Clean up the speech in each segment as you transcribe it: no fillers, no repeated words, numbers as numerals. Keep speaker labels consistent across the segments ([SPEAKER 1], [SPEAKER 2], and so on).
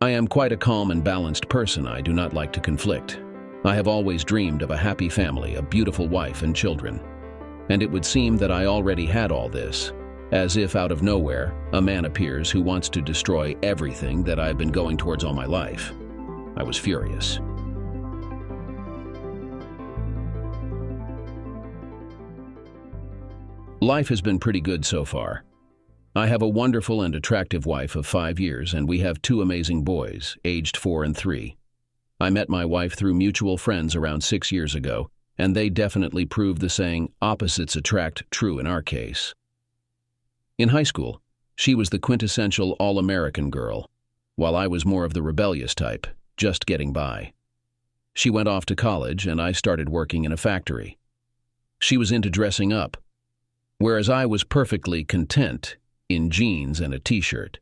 [SPEAKER 1] I am quite a calm and balanced person. I do not like to conflict. I have always dreamed of a happy family, a beautiful wife and children. And it would seem that I already had all this. As if out of nowhere, a man appears who wants to destroy everything that I've been going towards all my life. I was furious. Life has been pretty good so far. I have a wonderful and attractive wife of 5 years, and we have 2 amazing boys, aged 4 and 3. I met my wife through mutual friends around 6 years ago, and they definitely proved the saying, opposites attract, true in our case. In high school, she was the quintessential all-American girl, while I was more of the rebellious type, just getting by. She went off to college, and I started working in a factory. She was into dressing up, whereas I was perfectly content in jeans and a t-shirt.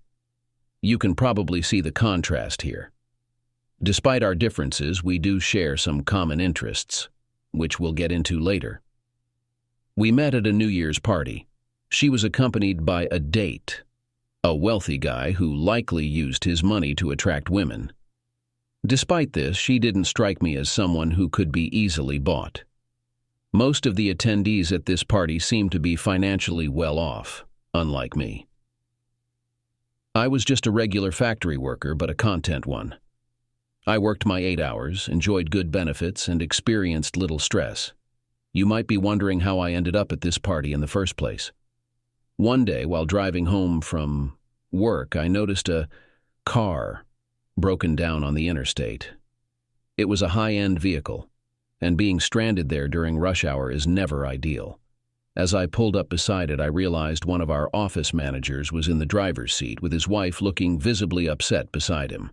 [SPEAKER 1] You can probably see the contrast here. Despite our differences, we do share some common interests, which we'll get into later. We met at a New Year's party. She was accompanied by a date, a wealthy guy who likely used his money to attract women. Despite this, she didn't strike me as someone who could be easily bought. Most of the attendees at this party seemed to be financially well off, unlike me. I was just a regular factory worker, but a content one. I worked my 8 hours, enjoyed good benefits, and experienced little stress. You might be wondering how I ended up at this party in the first place. One day, while driving home from work, I noticed a car broken down on the interstate. It was a high-end vehicle, and being stranded there during rush hour is never ideal. As I pulled up beside it, I realized one of our office managers was in the driver's seat with his wife looking visibly upset beside him.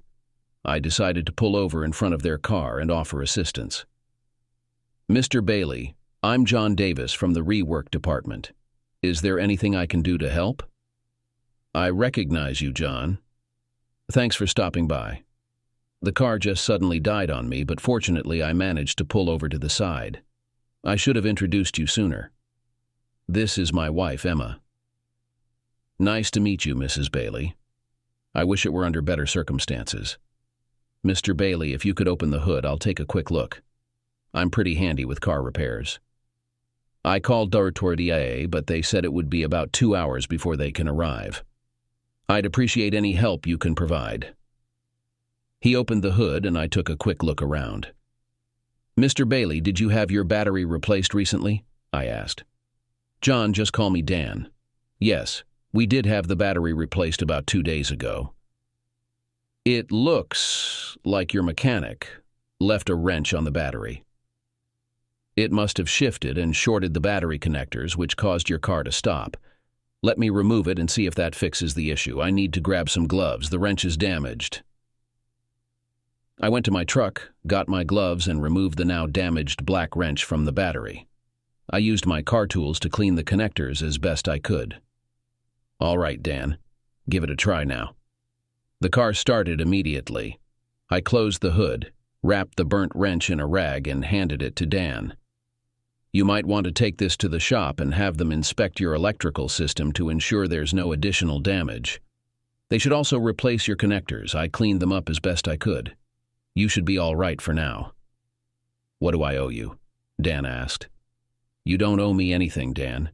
[SPEAKER 1] I decided to pull over in front of their car and offer assistance. "Mr. Bailey, I'm John Davis from the rework department. Is there anything I can do to help?" "I recognize you, John. Thanks for stopping by. The car just suddenly died on me, but fortunately I managed to pull over to the side. I should have introduced you sooner. This is my wife, Emma." "Nice to meet you, Mrs. Bailey. I wish it were under better circumstances. Mr. Bailey, if you could open the hood, I'll take a quick look. I'm pretty handy with car repairs." I called Dortoria, but they said it would be about 2 hours before they can arrive. "I'd appreciate any help you can provide." He opened the hood, and I took a quick look around. "Mr. Bailey, did you have your battery replaced recently?" I asked. "John, just call me Dan." "Yes, we did have the battery replaced about 2 days ago." "It looks like your mechanic left a wrench on the battery. It must have shifted and shorted the battery connectors, which caused your car to stop. Let me remove it and see if that fixes the issue. I need to grab some gloves. The wrench is damaged." I went to my truck, got my gloves, and removed the now damaged black wrench from the battery. I used my car tools to clean the connectors as best I could. "All right, Dan. Give it a try now." The car started immediately. I closed the hood, wrapped the burnt wrench in a rag, and handed it to Dan. "You might want to take this to the shop and have them inspect your electrical system to ensure there's no additional damage. They should also replace your connectors. I cleaned them up as best I could. You should be all right for now." "What do I owe you?" Dan asked. "You don't owe me anything, Dan.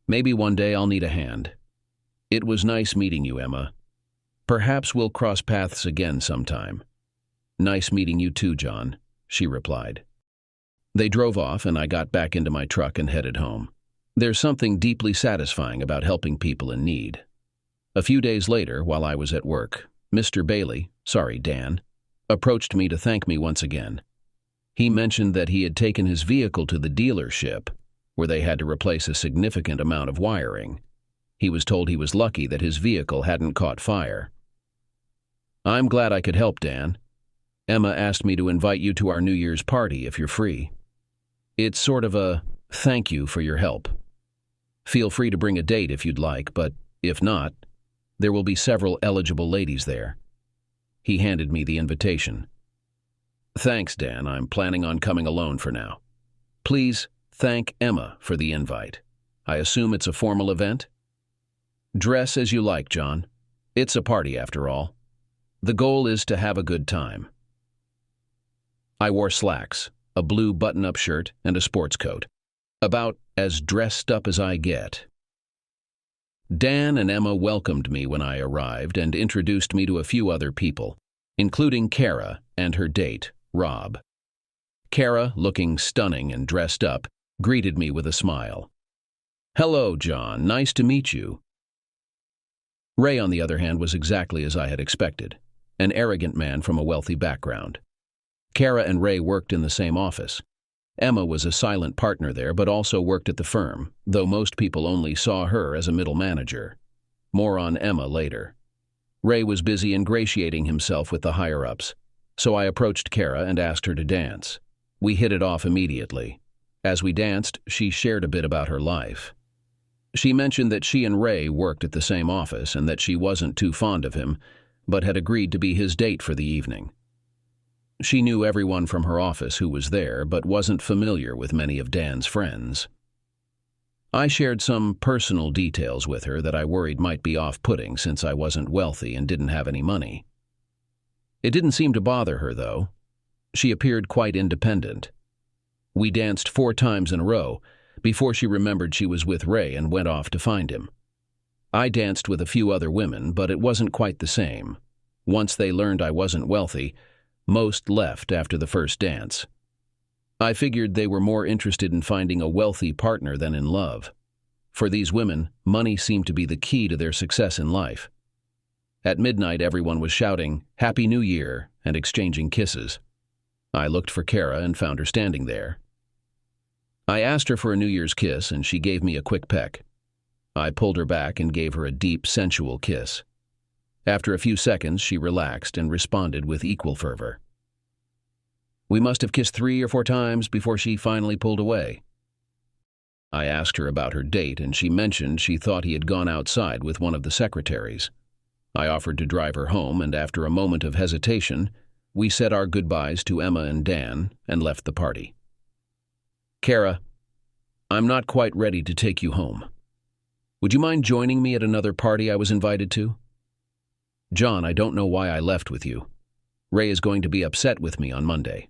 [SPEAKER 1] Maybe one day I'll need a hand. It was nice meeting you, Emma. Perhaps we'll cross paths again sometime." "Nice meeting you too, John," she replied. They drove off, and I got back into my truck and headed home. There's something deeply satisfying about helping people in need. A few days later, while I was at work, Mr. Bailey, Dan, approached me to thank me once again. He mentioned that he had taken his vehicle to the dealership, where they had to replace a significant amount of wiring. He was told he was lucky that his vehicle hadn't caught fire. "I'm glad I could help, Dan. Emma asked me to invite you to our New Year's party if you're free. It's sort of a thank you for your help. Feel free to bring a date if you'd like, but if not, there will be several eligible ladies there." He handed me the invitation. "Thanks, Dan. I'm planning on coming alone for now. Please thank Emma for the invite. I assume it's a formal event?" "Dress as you like, John. It's a party after all." The goal is to have a good time. I wore slacks, a blue button-up shirt, and a sports coat. About as dressed up as I get. Dan and Emma welcomed me when I arrived and introduced me to a few other people, including Kara and her date, Rob. Kara, looking stunning and dressed up, greeted me with a smile. "Hello, John. Nice to meet you." Ray, on the other hand, was exactly as I had expected, an arrogant man from a wealthy background. Kara and Ray worked in the same office. Emma was a silent partner there, but also worked at the firm, though most people only saw her as a middle manager. More on Emma later. Ray was busy ingratiating himself with the higher-ups, so I approached Kara and asked her to dance. We hit it off immediately. As we danced, she shared a bit about her life. She mentioned that she and Ray worked at the same office and that she wasn't too fond of him, but had agreed to be his date for the evening. She knew everyone from her office who was there, but wasn't familiar with many of Dan's friends. I shared some personal details with her that I worried might be off-putting since I wasn't wealthy and didn't have any money. It didn't seem to bother her, though. She appeared quite independent. We danced 4 times in a row before she remembered she was with Ray and went off to find him. I danced with a few other women, but it wasn't quite the same. Once they learned I wasn't wealthy, most left after the first dance. I figured they were more interested in finding a wealthy partner than in love. For these women, money seemed to be the key to their success in life. At midnight, everyone was shouting, "Happy New Year," and exchanging kisses. I looked for Kara and found her standing there. I asked her for a New Year's kiss, and she gave me a quick peck. I pulled her back and gave her a deep, sensual kiss. After a few seconds, she relaxed and responded with equal fervor. We must have kissed 3 or 4 times before she finally pulled away. I asked her about her date, and she mentioned she thought he had gone outside with one of the secretaries. I offered to drive her home, and after a moment of hesitation, we said our goodbyes to Emma and Dan and left the party. "Kara, I'm not quite ready to take you home. Would you mind joining me at another party I was invited to? John, I don't know why I left with you. Ray is going to be upset with me on Monday.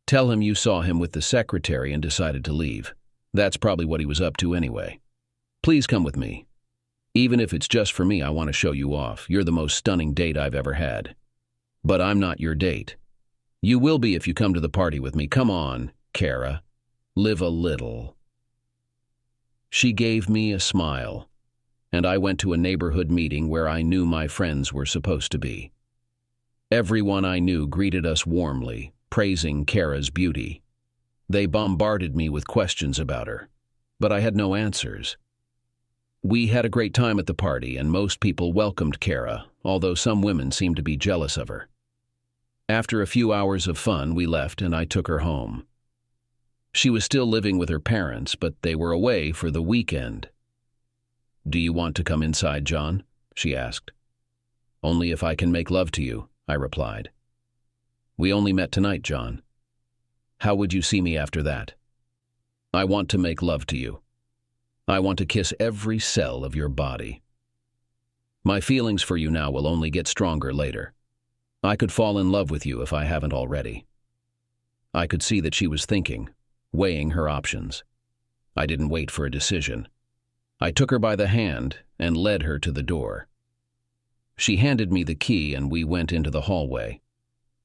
[SPEAKER 1] Tell him you saw him with the secretary and decided to leave. That's probably what he was up to anyway. Please come with me. Even if it's just for me, I want to show you off. You're the most stunning date I've ever had. But I'm not your date. You will be if you come to the party with me. Come on, Kara. Live a little." She gave me a smile, and I went to a neighborhood meeting where I knew my friends were supposed to be. Everyone I knew greeted us warmly, praising Kara's beauty. They bombarded me with questions about her, but I had no answers. We had a great time at the party, and most people welcomed Kara, although some women seemed to be jealous of her. After a few hours of fun, we left and I took her home. She was still living with her parents, but they were away for the weekend. "Do you want to come inside, John?" she asked. "Only if I can make love to you," I replied. "We only met tonight, John. How would you see me after that? I want to make love to you. I want to kiss every cell of your body. My feelings for you now will only get stronger later. I could fall in love with you if I haven't already." I could see that she was thinking, weighing her options. I didn't wait for a decision. I took her by the hand and led her to the door. She handed me the key and we went into the hallway.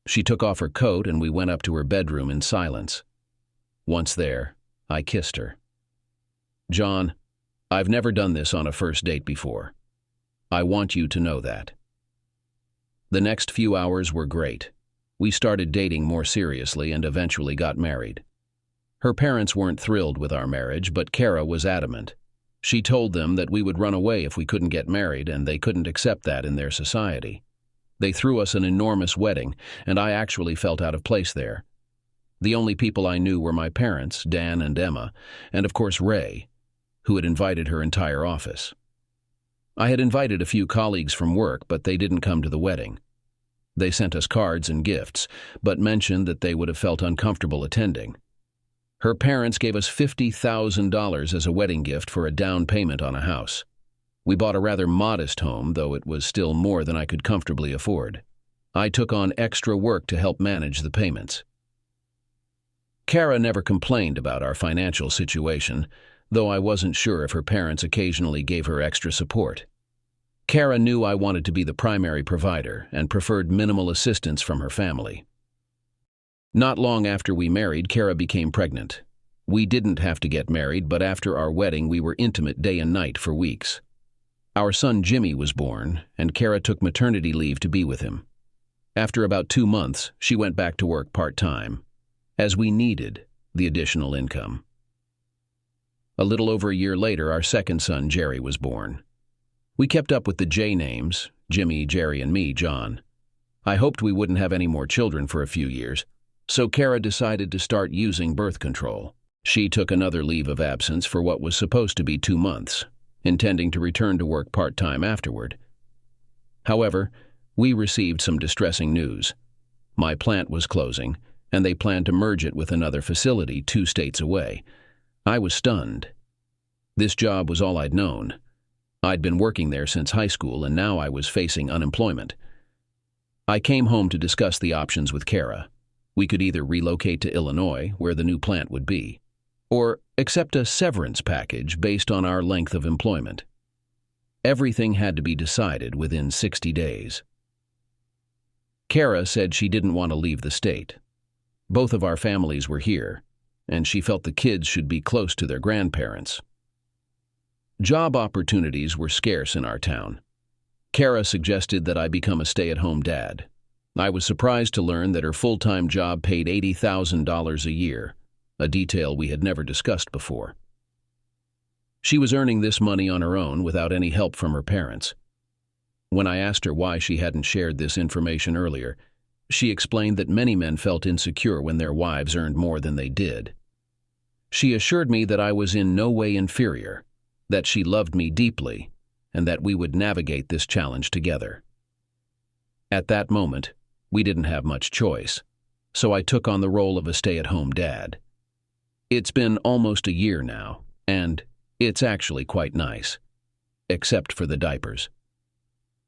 [SPEAKER 1] She took off her coat and we went up to her bedroom in silence. Once there, I kissed her. "John, I've never done this on a first date before. I want you to know that." The next few hours were great. We started dating more seriously and eventually got married. Her parents weren't thrilled with our marriage, but Kara was adamant. She told them that we would run away if we couldn't get married, and they couldn't accept that in their society. They threw us an enormous wedding, and I actually felt out of place there. The only people I knew were my parents, Dan and Emma, and of course Ray, who had invited her entire office. I had invited a few colleagues from work, but they didn't come to the wedding. They sent us cards and gifts, but mentioned that they would have felt uncomfortable attending. Her parents gave us $50,000 as a wedding gift for a down payment on a house. We bought a rather modest home, though it was still more than I could comfortably afford. I took on extra work to help manage the payments. Kara never complained about our financial situation, though I wasn't sure if her parents occasionally gave her extra support. Kara knew I wanted to be the primary provider and preferred minimal assistance from her family. Not long after we married, Kara became pregnant. We didn't have to get married, but after our wedding we were intimate day and night for weeks. Our son Jimmy was born, and Kara took maternity leave to be with him. After about 2 months, she went back to work part-time, as we needed the additional income. A little over a year later, our second son, Jerry, was born. We kept up with the J names, Jimmy, Jerry, and me, John. I hoped we wouldn't have any more children for a few years, so Kara decided to start using birth control. She took another leave of absence for what was supposed to be 2 months, intending to return to work part-time afterward. However, we received some distressing news. My plant was closing, and they planned to merge it with another facility 2 states away. I was stunned. This job was all I'd known. I'd been working there since high school, and now I was facing unemployment. I came home to discuss the options with Kara. We could either relocate to Illinois, where the new plant would be, or accept a severance package based on our length of employment. Everything had to be decided within 60 days. Kara said she didn't want to leave the state. Both of our families were here, and she felt the kids should be close to their grandparents. Job opportunities were scarce in our town. Kara suggested that I become a stay-at-home dad. I was surprised to learn that her full-time job paid $80,000 a year, a detail we had never discussed before. She was earning this money on her own without any help from her parents. When I asked her why she hadn't shared this information earlier, she explained that many men felt insecure when their wives earned more than they did. She assured me that I was in no way inferior, that she loved me deeply, and that we would navigate this challenge together. At that moment, we didn't have much choice, so I took on the role of a stay-at-home dad. It's been almost a year now, and it's actually quite nice, except for the diapers.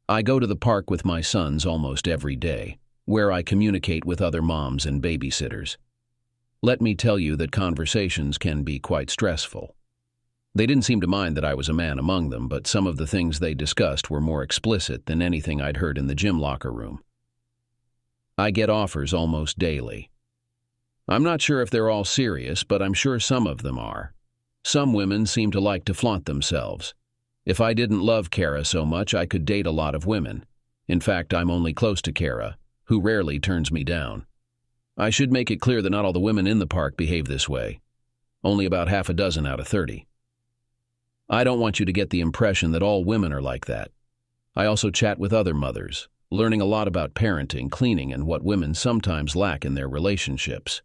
[SPEAKER 1] I go to the park with my sons almost every day, where I communicate with other moms and babysitters. Let me tell you that conversations can be quite stressful. They didn't seem to mind that I was a man among them, but some of the things they discussed were more explicit than anything I'd heard in the gym locker room. I get offers almost daily. I'm not sure if they're all serious, but I'm sure some of them are. Some women seem to like to flaunt themselves. If I didn't love Kara so much, I could date a lot of women. In fact, I'm only close to Kara, who rarely turns me down. I should make it clear that not all the women in the park behave this way. Only about half a dozen out of 30. I don't want you to get the impression that all women are like that. I also chat with other mothers, learning a lot about parenting, cleaning, and what women sometimes lack in their relationships.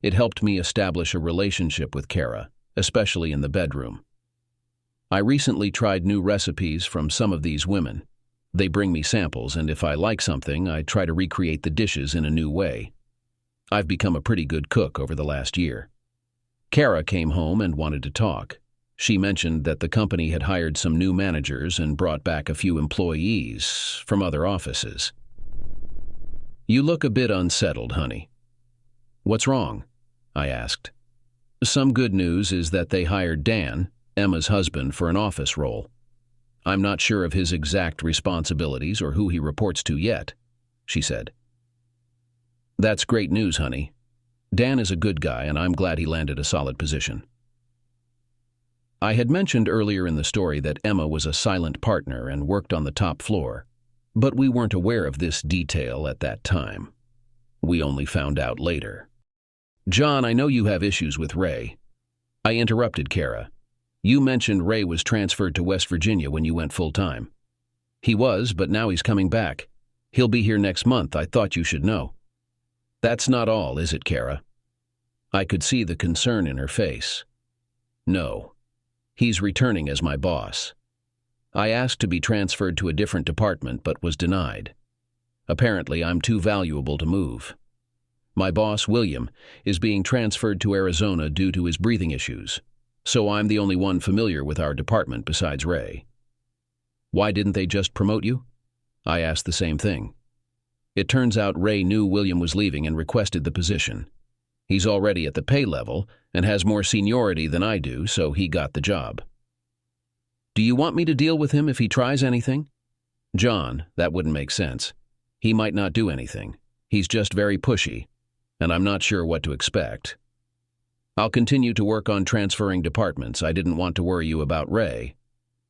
[SPEAKER 1] It helped me establish a relationship with Kara, especially in the bedroom. I recently tried new recipes from some of these women. They bring me samples, and if I like something, I try to recreate the dishes in a new way. I've become a pretty good cook over the last year. Kara came home and wanted to talk. She mentioned that the company had hired some new managers and brought back a few employees from other offices. You look a bit unsettled, honey. What's wrong? I asked. Some good news is that they hired Dan, Emma's husband, for an office role. I'm not sure of his exact responsibilities or who he reports to yet, she said. That's great news, honey. Dan is a good guy, and I'm glad he landed a solid position. I had mentioned earlier in the story that Emma was a silent partner and worked on the top floor, but we weren't aware of this detail at that time. We only found out later. John, I know you have issues with Ray. I interrupted Kara. You mentioned Ray was transferred to West Virginia when you went full-time. He was, but now he's coming back. He'll be here next month. I thought you should know. That's not all, is it, Kara? I could see the concern in her face. No. He's returning as my boss. I asked to be transferred to a different department, but was denied. Apparently, I'm too valuable to move. My boss, William, is being transferred to Arizona due to his breathing issues, so I'm the only one familiar with our department besides Ray. Why didn't they just promote you? I asked the same thing. It turns out Ray knew William was leaving and requested the position. He's already at the pay level and has more seniority than I do, so he got the job. Do you want me to deal with him if he tries anything? John, that wouldn't make sense. He might not do anything. He's just very pushy, and I'm not sure what to expect. I'll continue to work on transferring departments. I didn't want to worry you about Ray,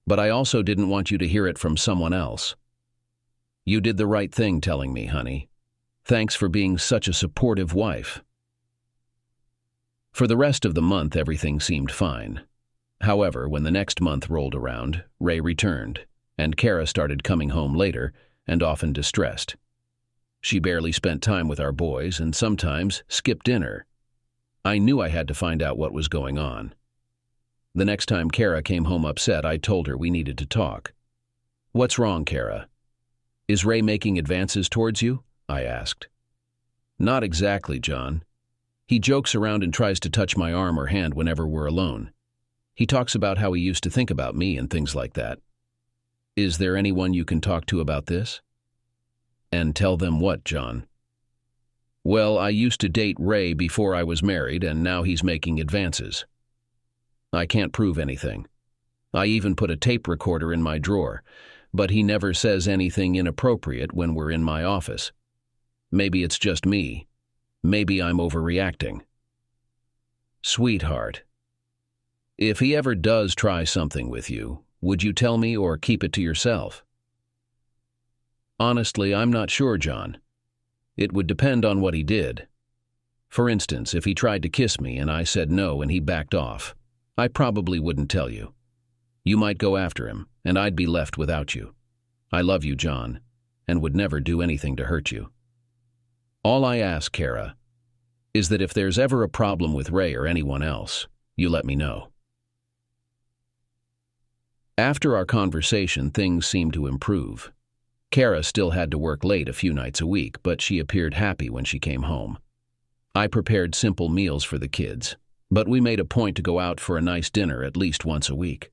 [SPEAKER 1] but I also didn't want you to hear it from someone else. You did the right thing telling me, honey. Thanks for being such a supportive wife. For the rest of the month, everything seemed fine. However, when the next month rolled around, Ray returned, and Kara started coming home later and often distressed. She barely spent time with our boys and sometimes skipped dinner. I knew I had to find out what was going on. The next time Kara came home upset, I told her we needed to talk. What's wrong, Kara? Is Ray making advances towards you? I asked. Not exactly, John. He jokes around and tries to touch my arm or hand whenever we're alone. He talks about how he used to think about me and things like that. Is there anyone you can talk to about this? And tell them what, John? Well, I used to date Ray before I was married, and now he's making advances. I can't prove anything. I even put a tape recorder in my drawer, but he never says anything inappropriate when we're in my office. Maybe it's just me. Maybe I'm overreacting. Sweetheart, if he ever does try something with you, would you tell me or keep it to yourself? Honestly, I'm not sure, John. It would depend on what he did. For instance, if he tried to kiss me and I said no and he backed off, I probably wouldn't tell you. You might go after him, and I'd be left without you. I love you, John, and would never do anything to hurt you. All I ask, Kara, is that if there's ever a problem with Ray or anyone else, you let me know. After our conversation, things seemed to improve. Kara still had to work late a few nights a week, but she appeared happy when she came home. I prepared simple meals for the kids, but we made a point to go out for a nice dinner at least once a week.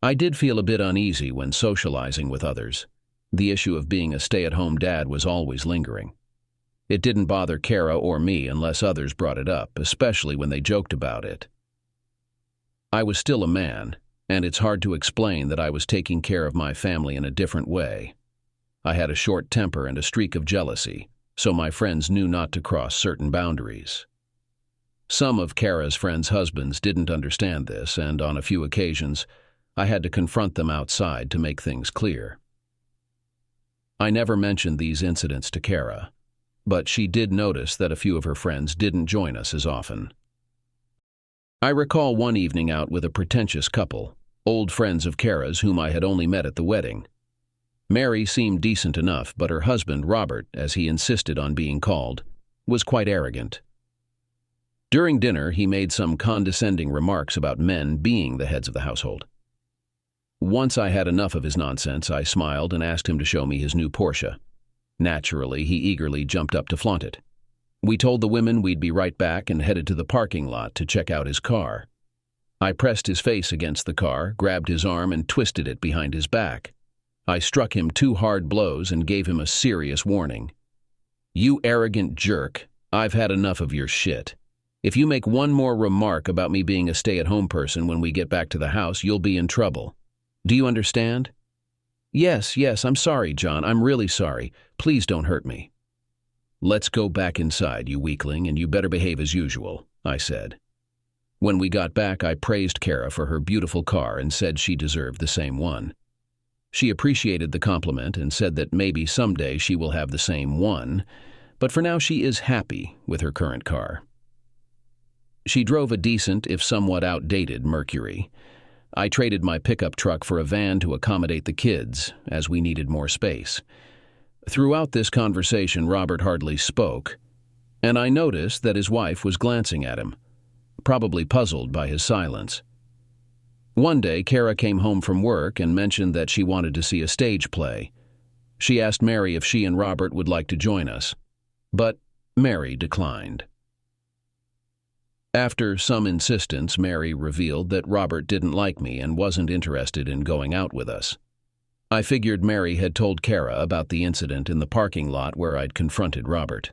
[SPEAKER 1] I did feel a bit uneasy when socializing with others. The issue of being a stay-at-home dad was always lingering. It didn't bother Kara or me unless others brought it up, especially when they joked about it. I was still a man, and it's hard to explain that I was taking care of my family in a different way. I had a short temper and a streak of jealousy, so my friends knew not to cross certain boundaries. Some of Kara's friends' husbands didn't understand this, and on a few occasions, I had to confront them outside to make things clear. I never mentioned these incidents to Kara, but she did notice that a few of her friends didn't join us as often. I recall one evening out with a pretentious couple, old friends of Kara's whom I had only met at the wedding. Mary seemed decent enough, but her husband, Robert, as he insisted on being called, was quite arrogant. During dinner, he made some condescending remarks about men being the heads of the household. Once I had enough of his nonsense, I smiled and asked him to show me his new Porsche. Naturally, he eagerly jumped up to flaunt it. We told the women we'd be right back and headed to the parking lot to check out his car. I pressed his face against the car, grabbed his arm, and twisted it behind his back. I struck him 2 hard blows and gave him a serious warning. You arrogant jerk, I've had enough of your shit. If you make one more remark about me being a stay-at-home person when we get back to the house, you'll be in trouble. Do you understand? Yes, I'm sorry, John. I'm really sorry. Please don't hurt me. Let's go back inside, you weakling, and you better behave as usual, I said. When we got back, I praised Kara for her beautiful car and said she deserved the same one. She appreciated the compliment and said that maybe someday she will have the same one, but for now she is happy with her current car. She drove a decent, if somewhat outdated, Mercury. I traded my pickup truck for a van to accommodate the kids, as we needed more space. Throughout this conversation, Robert hardly spoke, and I noticed that his wife was glancing at him, probably puzzled by his silence. One day, Kara came home from work and mentioned that she wanted to see a stage play. She asked Mary if she and Robert would like to join us, but Mary declined. After some insistence, Mary revealed that Robert didn't like me and wasn't interested in going out with us. I figured Mary had told Kara about the incident in the parking lot where I'd confronted Robert.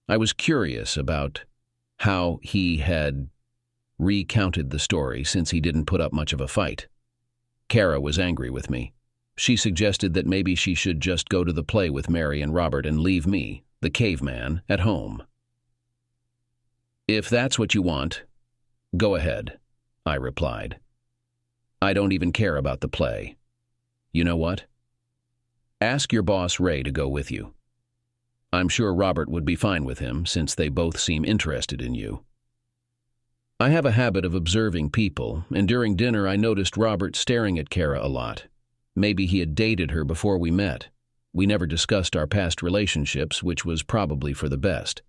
[SPEAKER 1] I was curious about how he had recounted the story since he didn't put up much of a fight. Kara was angry with me. She suggested that maybe she should just go to the play with Mary and Robert and leave me, the caveman, at home. "If that's what you want, go ahead," I replied. "I don't even care about the play. You know what? Ask your boss Ray to go with you. I'm sure Robert would be fine with him since they both seem interested in you." I have a habit of observing people, and during dinner I noticed Robert staring at Kara a lot. Maybe he had dated her before we met. We never discussed our past relationships, which was probably for the best.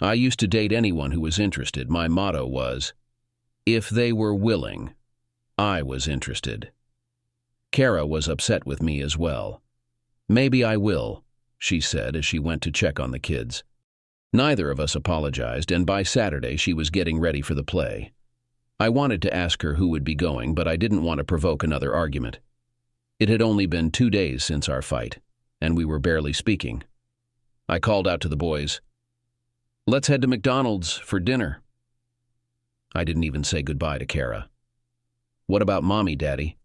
[SPEAKER 1] I used to date anyone who was interested. My motto was, if they were willing, I was interested. Kara was upset with me as well. "Maybe I will," she said as she went to check on the kids. Neither of us apologized, and by Saturday she was getting ready for the play. I wanted to ask her who would be going, but I didn't want to provoke another argument. It had only been 2 days since our fight, and we were barely speaking. I called out to the boys, "Let's head to McDonald's for dinner." I didn't even say goodbye to Kara. "What about Mommy, Daddy?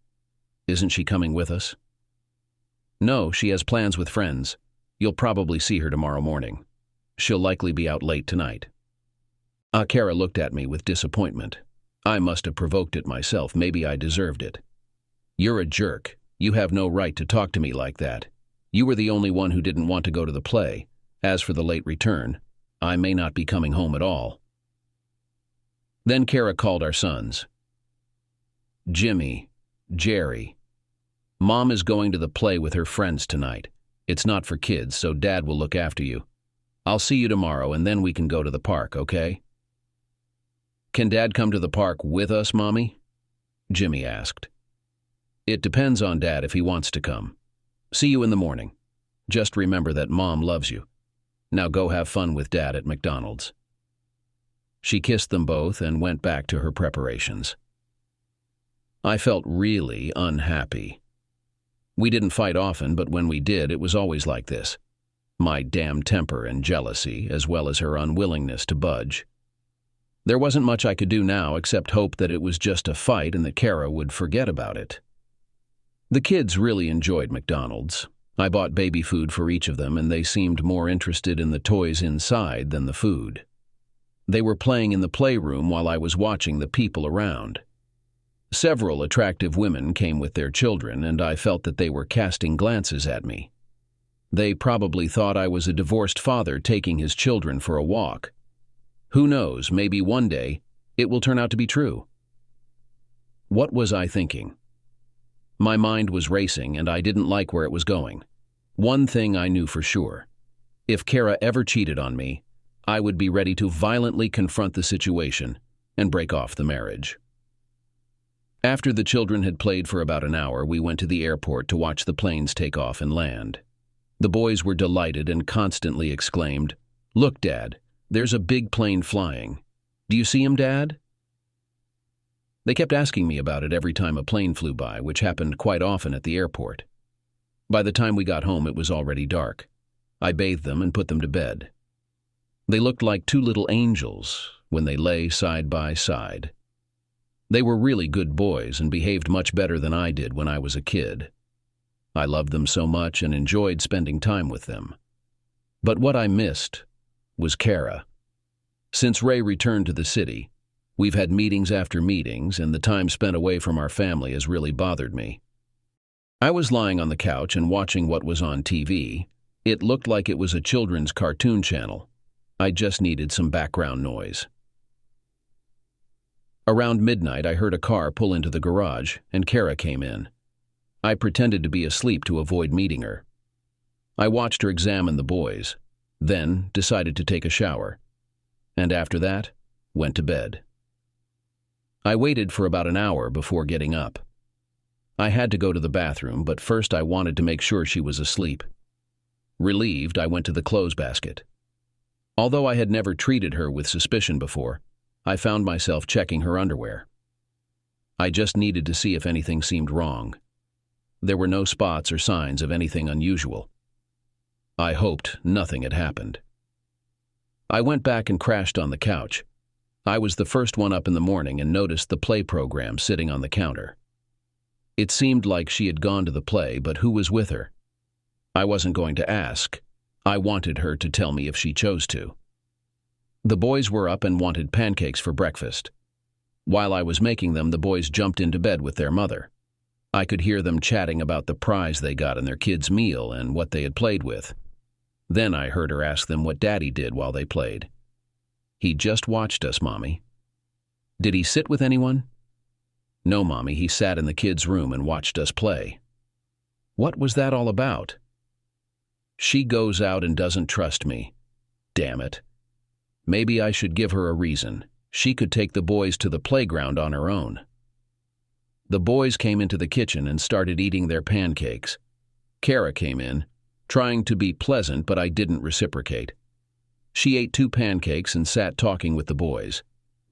[SPEAKER 1] Isn't she coming with us?" "No, she has plans with friends. You'll probably see her tomorrow morning. She'll likely be out late tonight." Kara looked at me with disappointment. I must have provoked it myself. Maybe I deserved it. "You're a jerk. You have no right to talk to me like that. You were the only one who didn't want to go to the play. As for the late return, I may not be coming home at all." Then Kara called our sons. "Jimmy, Jerry, Mom is going to the play with her friends tonight. It's not for kids, so Dad will look after you. I'll see you tomorrow, and then we can go to the park, okay?" "Can Dad come to the park with us, Mommy?" Jimmy asked. "It depends on Dad if he wants to come. See you in the morning. Just remember that Mom loves you. Now go have fun with Dad at McDonald's." She kissed them both and went back to her preparations. I felt really unhappy. We didn't fight often, but when we did, it was always like this. My damn temper and jealousy, as well as her unwillingness to budge. There wasn't much I could do now except hope that it was just a fight and that Kara would forget about it. The kids really enjoyed McDonald's. I bought baby food for each of them, and they seemed more interested in the toys inside than the food. They were playing in the playroom while I was watching the people around. Several attractive women came with their children, and I felt that they were casting glances at me. They probably thought I was a divorced father taking his children for a walk. Who knows, maybe one day it will turn out to be true. What was I thinking? My mind was racing, and I didn't like where it was going. One thing I knew for sure. If Kara ever cheated on me, I would be ready to violently confront the situation and break off the marriage. After the children had played for about an hour, we went to the airport to watch the planes take off and land. The boys were delighted and constantly exclaimed, "Look, Dad, there's a big plane flying. Do you see him, Dad?" They kept asking me about it every time a plane flew by, which happened quite often at the airport. By the time we got home, it was already dark. I bathed them and put them to bed. They looked like two little angels when they lay side by side. They were really good boys and behaved much better than I did when I was a kid. I loved them so much and enjoyed spending time with them. But what I missed was Kara. Since Ray returned to the city, we've had meetings after meetings, and the time spent away from our family has really bothered me. I was lying on the couch and watching what was on TV. It looked like it was a children's cartoon channel. I just needed some background noise. Around midnight, I heard a car pull into the garage, and Kara came in. I pretended to be asleep to avoid meeting her. I watched her examine the boys, then decided to take a shower, and after that, went to bed. I waited for about an hour before getting up. I had to go to the bathroom, but first I wanted to make sure she was asleep. Relieved, I went to the clothes basket. Although I had never treated her with suspicion before, I found myself checking her underwear. I just needed to see if anything seemed wrong. There were no spots or signs of anything unusual. I hoped nothing had happened. I went back and crashed on the couch. I was the first one up in the morning and noticed the play program sitting on the counter. It seemed like she had gone to the play, but who was with her? I wasn't going to ask. I wanted her to tell me if she chose to. The boys were up and wanted pancakes for breakfast. While I was making them, the boys jumped into bed with their mother. I could hear them chatting about the prize they got in their kids' meal and what they had played with. Then I heard her ask them what Daddy did while they played. He just watched us, Mommy. Did he sit with anyone? No, Mommy, he sat in the kids' room and watched us play. What was that all about? She goes out and doesn't trust me. Damn it. Maybe I should give her a reason. She could take the boys to the playground on her own. The boys came into the kitchen and started eating their pancakes. Kara came in, trying to be pleasant, but I didn't reciprocate. She ate 2 pancakes and sat talking with the boys.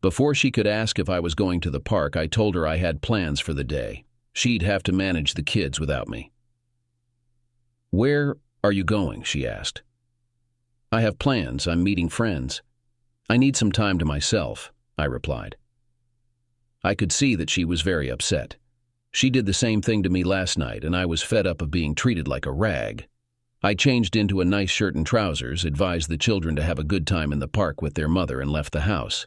[SPEAKER 1] Before she could ask if I was going to the park, I told her I had plans for the day. She'd have to manage the kids without me. Where are you going? She asked. I have plans. I'm meeting friends. I need some time to myself, I replied. I could see that she was very upset. She did the same thing to me last night, and I was fed up of being treated like a rag. I changed into a nice shirt and trousers, advised the children to have a good time in the park with their mother, and left the house.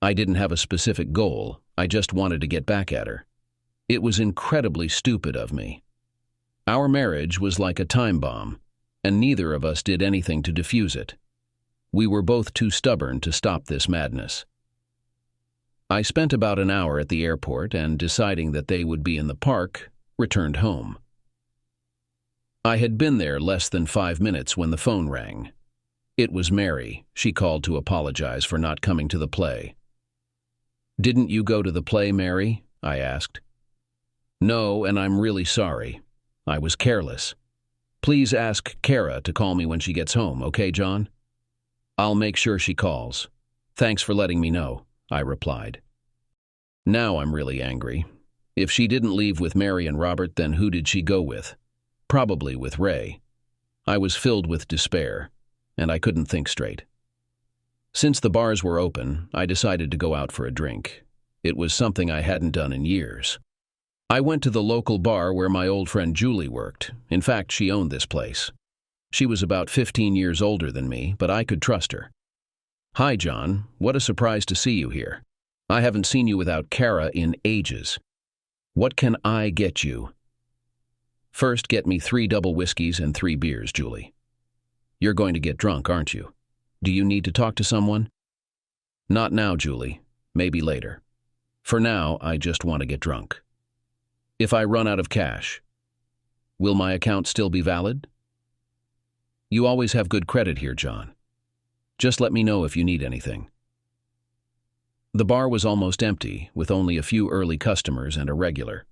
[SPEAKER 1] I didn't have a specific goal. I just wanted to get back at her. It was incredibly stupid of me. Our marriage was like a time bomb, and neither of us did anything to defuse it. We were both too stubborn to stop this madness. I spent about an hour at the airport and, deciding that they would be in the park, returned home. I had been there less than 5 minutes when the phone rang. It was Mary. She called to apologize for not coming to the play. Didn't you go to the play, Mary? I asked. No, and I'm really sorry. I was careless. Please ask Kara to call me when she gets home, okay, John? I'll make sure she calls. Thanks for letting me know, I replied. Now I'm really angry. If she didn't leave with Mary and Robert, then who did she go with? Probably with Ray. I was filled with despair, and I couldn't think straight. Since the bars were open, I decided to go out for a drink. It was something I hadn't done in years. I went to the local bar where my old friend Julie worked. In fact, she owned this place. She was about 15 years older than me, but I could trust her. Hi, John. What a surprise to see you here. I haven't seen you without Kara in ages. What can I get you? First, get me 3 double whiskeys and 3 beers, Julie. You're going to get drunk, aren't you? Do you need to talk to someone? Not now, Julie. Maybe later. For now, I just want to get drunk. If I run out of cash, will my account still be valid? You always have good credit here, John. Just let me know if you need anything. The bar was almost empty, with only a few early customers and a regular.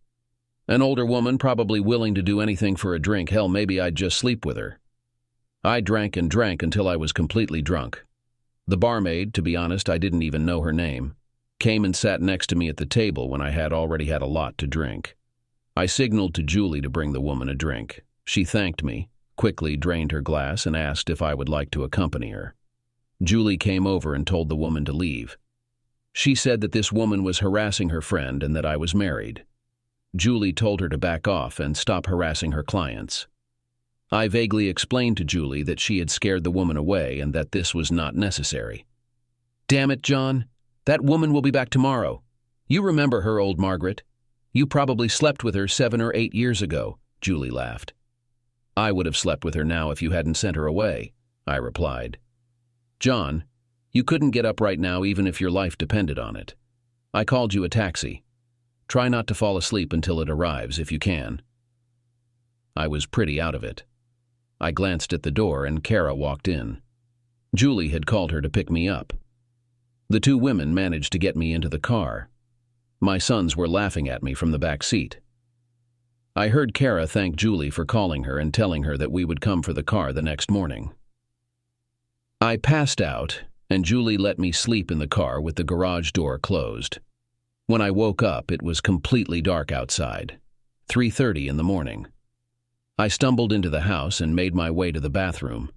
[SPEAKER 1] An older woman, probably willing to do anything for a drink. Hell, maybe I'd just sleep with her. I drank and drank until I was completely drunk. The barmaid, to be honest, I didn't even know her name, came and sat next to me at the table when I had already had a lot to drink. I signaled to Julie to bring the woman a drink. She thanked me, quickly drained her glass, and asked if I would like to accompany her. Julie came over and told the woman to leave. She said that this woman was harassing her friend and that I was married. Julie told her to back off and stop harassing her clients. I vaguely explained to Julie that she had scared the woman away and that this was not necessary. Damn it, John. That woman will be back tomorrow. You remember her, old Margaret. You probably slept with her 7 or 8 years ago, Julie laughed. I would have slept with her now if you hadn't sent her away, I replied. John, you couldn't get up right now even if your life depended on it. I called you a taxi. Try not to fall asleep until it arrives, if you can. I was pretty out of it. I glanced at the door and Kara walked in. Julie had called her to pick me up. The 2 women managed to get me into the car. My sons were laughing at me from the back seat. I heard Kara thank Julie for calling her and telling her that we would come for the car the next morning. I passed out, and Julie let me sleep in the car with the garage door closed. When I woke up, it was completely dark outside. 3:30 in the morning. I stumbled into the house and made my way to the bathroom.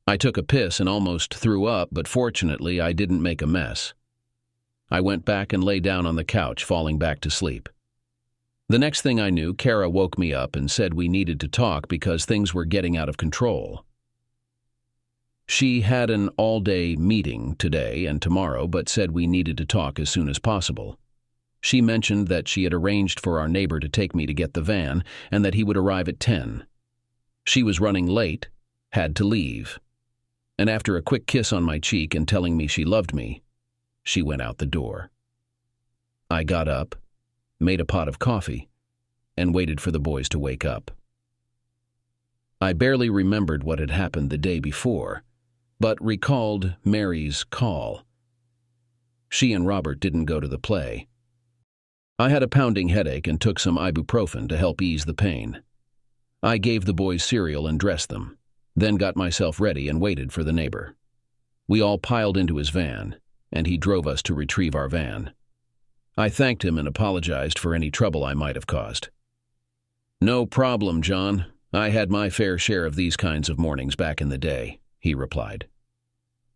[SPEAKER 1] I took a piss and almost threw up, but fortunately I didn't make a mess. I went back and lay down on the couch, falling back to sleep. The next thing I knew, Kara woke me up and said we needed to talk because things were getting out of control. She had an all-day meeting today and tomorrow, but said we needed to talk as soon as possible. She mentioned that she had arranged for our neighbor to take me to get the van and that he would arrive at 10. She was running late, had to leave. And after a quick kiss on my cheek and telling me she loved me, she went out the door. I got up, made a pot of coffee, and waited for the boys to wake up. I barely remembered what had happened the day before, but recalled Mary's call. She and Robert didn't go to the play. I had a pounding headache and took some ibuprofen to help ease the pain. I gave the boys cereal and dressed them, then got myself ready and waited for the neighbor. We all piled into his van, and he drove us to retrieve our van. I thanked him and apologized for any trouble I might have caused. "No problem, John. I had my fair share of these kinds of mornings back in the day," he replied.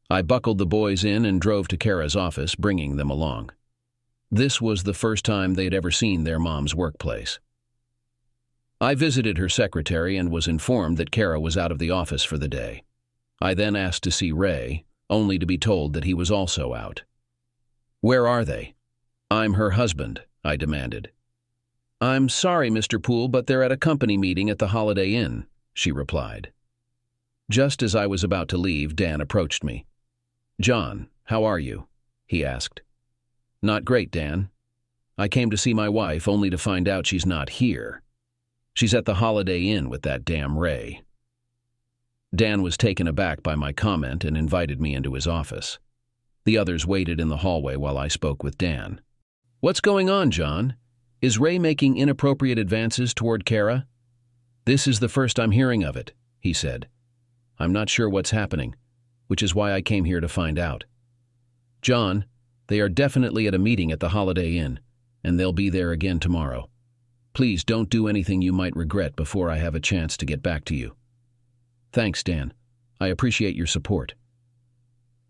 [SPEAKER 1] I buckled the boys in and drove to Kara's office, bringing them along. This was the first time they'd ever seen their mom's workplace. I visited her secretary and was informed that Kara was out of the office for the day. I then asked to see Ray, only to be told that he was also out. "Where are they?" "I'm her husband," I demanded. "I'm sorry, Mr. Poole, but they're at a company meeting at the Holiday Inn," she replied. Just as I was about to leave, Dan approached me. "John, how are you?" he asked. "Not great, Dan. I came to see my wife only to find out she's not here. She's at the Holiday Inn with that damn Ray." Dan was taken aback by my comment and invited me into his office. The others waited in the hallway while I spoke with Dan. "What's going on, John? Is Ray making inappropriate advances toward Kara?" "This is the first I'm hearing of it," he said. "I'm not sure what's happening, which is why I came here to find out. John, they are definitely at a meeting at the Holiday Inn, and they'll be there again tomorrow. Please don't do anything you might regret before I have a chance to get back to you." "Thanks, Dan. I appreciate your support."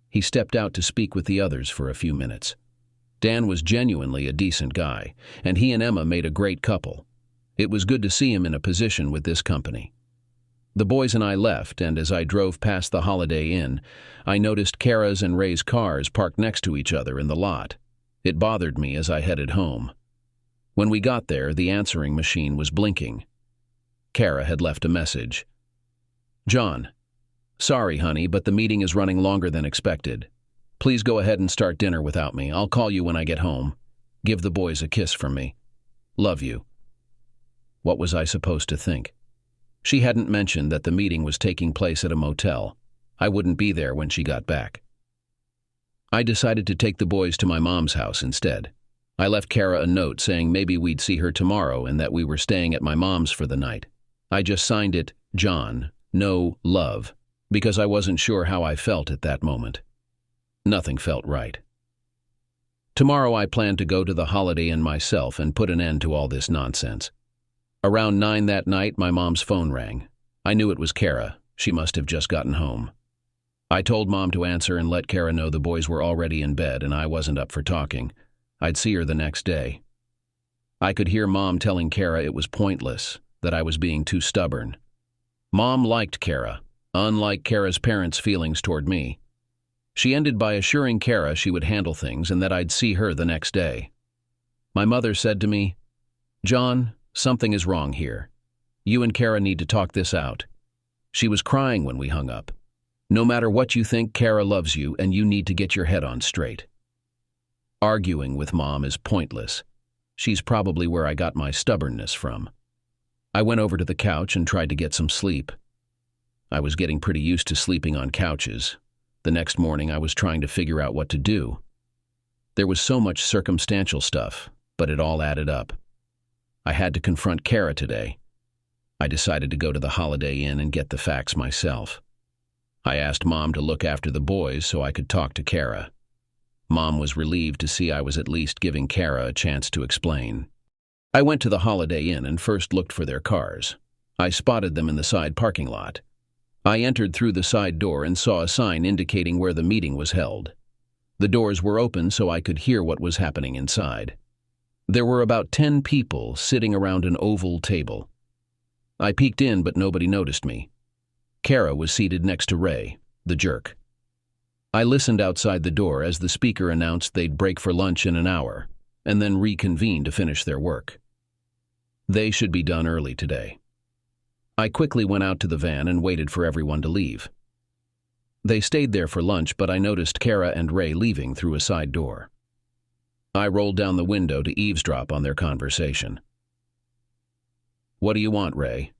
[SPEAKER 1] He stepped out to speak with the others for a few minutes. Dan was genuinely a decent guy, and he and Emma made a great couple. It was good to see him in a position with this company. The boys and I left, and as I drove past the Holiday Inn, I noticed Kara's and Ray's cars parked next to each other in the lot. It bothered me as I headed home. When we got there, the answering machine was blinking. Kara had left a message. "John, sorry, honey, but the meeting is running longer than expected. Please go ahead and start dinner without me. I'll call you when I get home. Give the boys a kiss from me. Love you." What was I supposed to think? She hadn't mentioned that the meeting was taking place at a motel. I wouldn't be there when she got back. I decided to take the boys to my mom's house instead. I left Kara a note saying maybe we'd see her tomorrow and that we were staying at my mom's for the night. I just signed it, John, no love, because I wasn't sure how I felt at that moment. Nothing felt right. Tomorrow I plan to go to the Holiday Inn myself and put an end to all this nonsense. Around 9 that night, my mom's phone rang. I knew it was Kara. She must have just gotten home. I told Mom to answer and let Kara know the boys were already in bed and I wasn't up for talking. I'd see her the next day. I could hear Mom telling Kara it was pointless, that I was being too stubborn. Mom liked Kara, unlike Kara's parents' feelings toward me. She ended by assuring Kara she would handle things and that I'd see her the next day. My mother said to me, "John, something is wrong here. You and Kara need to talk this out." She was crying when we hung up. "No matter what you think, Kara loves you and you need to get your head on straight." Arguing with Mom is pointless. She's probably where I got my stubbornness from. I went over to the couch and tried to get some sleep. I was getting pretty used to sleeping on couches. The next morning I was trying to figure out what to do. There was so much circumstantial stuff, but it all added up. I had to confront Kara today. I decided to go to the Holiday Inn and get the facts myself. I asked Mom to look after the boys so I could talk to Kara. Mom was relieved to see I was at least giving Kara a chance to explain. I went to the Holiday Inn and first looked for their cars. I spotted them in the side parking lot. I entered through the side door and saw a sign indicating where the meeting was held. The doors were open so I could hear what was happening inside. There were about 10 people sitting around an oval table. I peeked in, but nobody noticed me. Kara was seated next to Ray, the jerk. I listened outside the door as the speaker announced they'd break for lunch in an hour, and then reconvene to finish their work. They should be done early today. I quickly went out to the van and waited for everyone to leave. They stayed there for lunch, but I noticed Kara and Ray leaving through a side door. I rolled down the window to eavesdrop on their conversation. "What do you want, Ray?"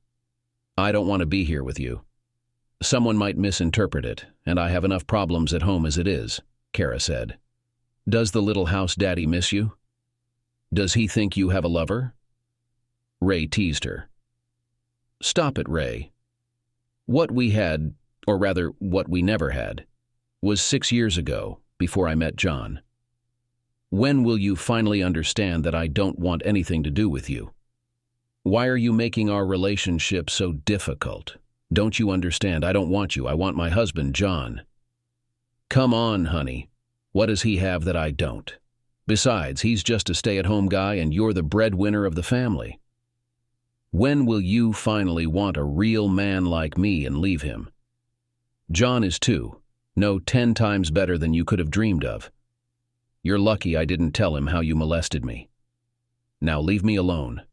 [SPEAKER 1] "I don't want to be here with you. Someone might misinterpret it, and I have enough problems at home as it is," Kara said. "Does the little house daddy miss you? Does he think you have a lover?" Ray teased her. "Stop it, Ray. What we had, or rather what we never had, was 6 years ago, before I met John. When will you finally understand that I don't want anything to do with you? Why are you making our relationship so difficult? Don't you understand? I don't want you. I want my husband, John." "Come on, honey. What does he have that I don't? Besides, he's just a stay-at-home guy and you're the breadwinner of the family. When will you finally want a real man like me and leave him? John is 10 times better than you could have dreamed of. You're lucky I didn't tell him how you molested me. Now leave me alone."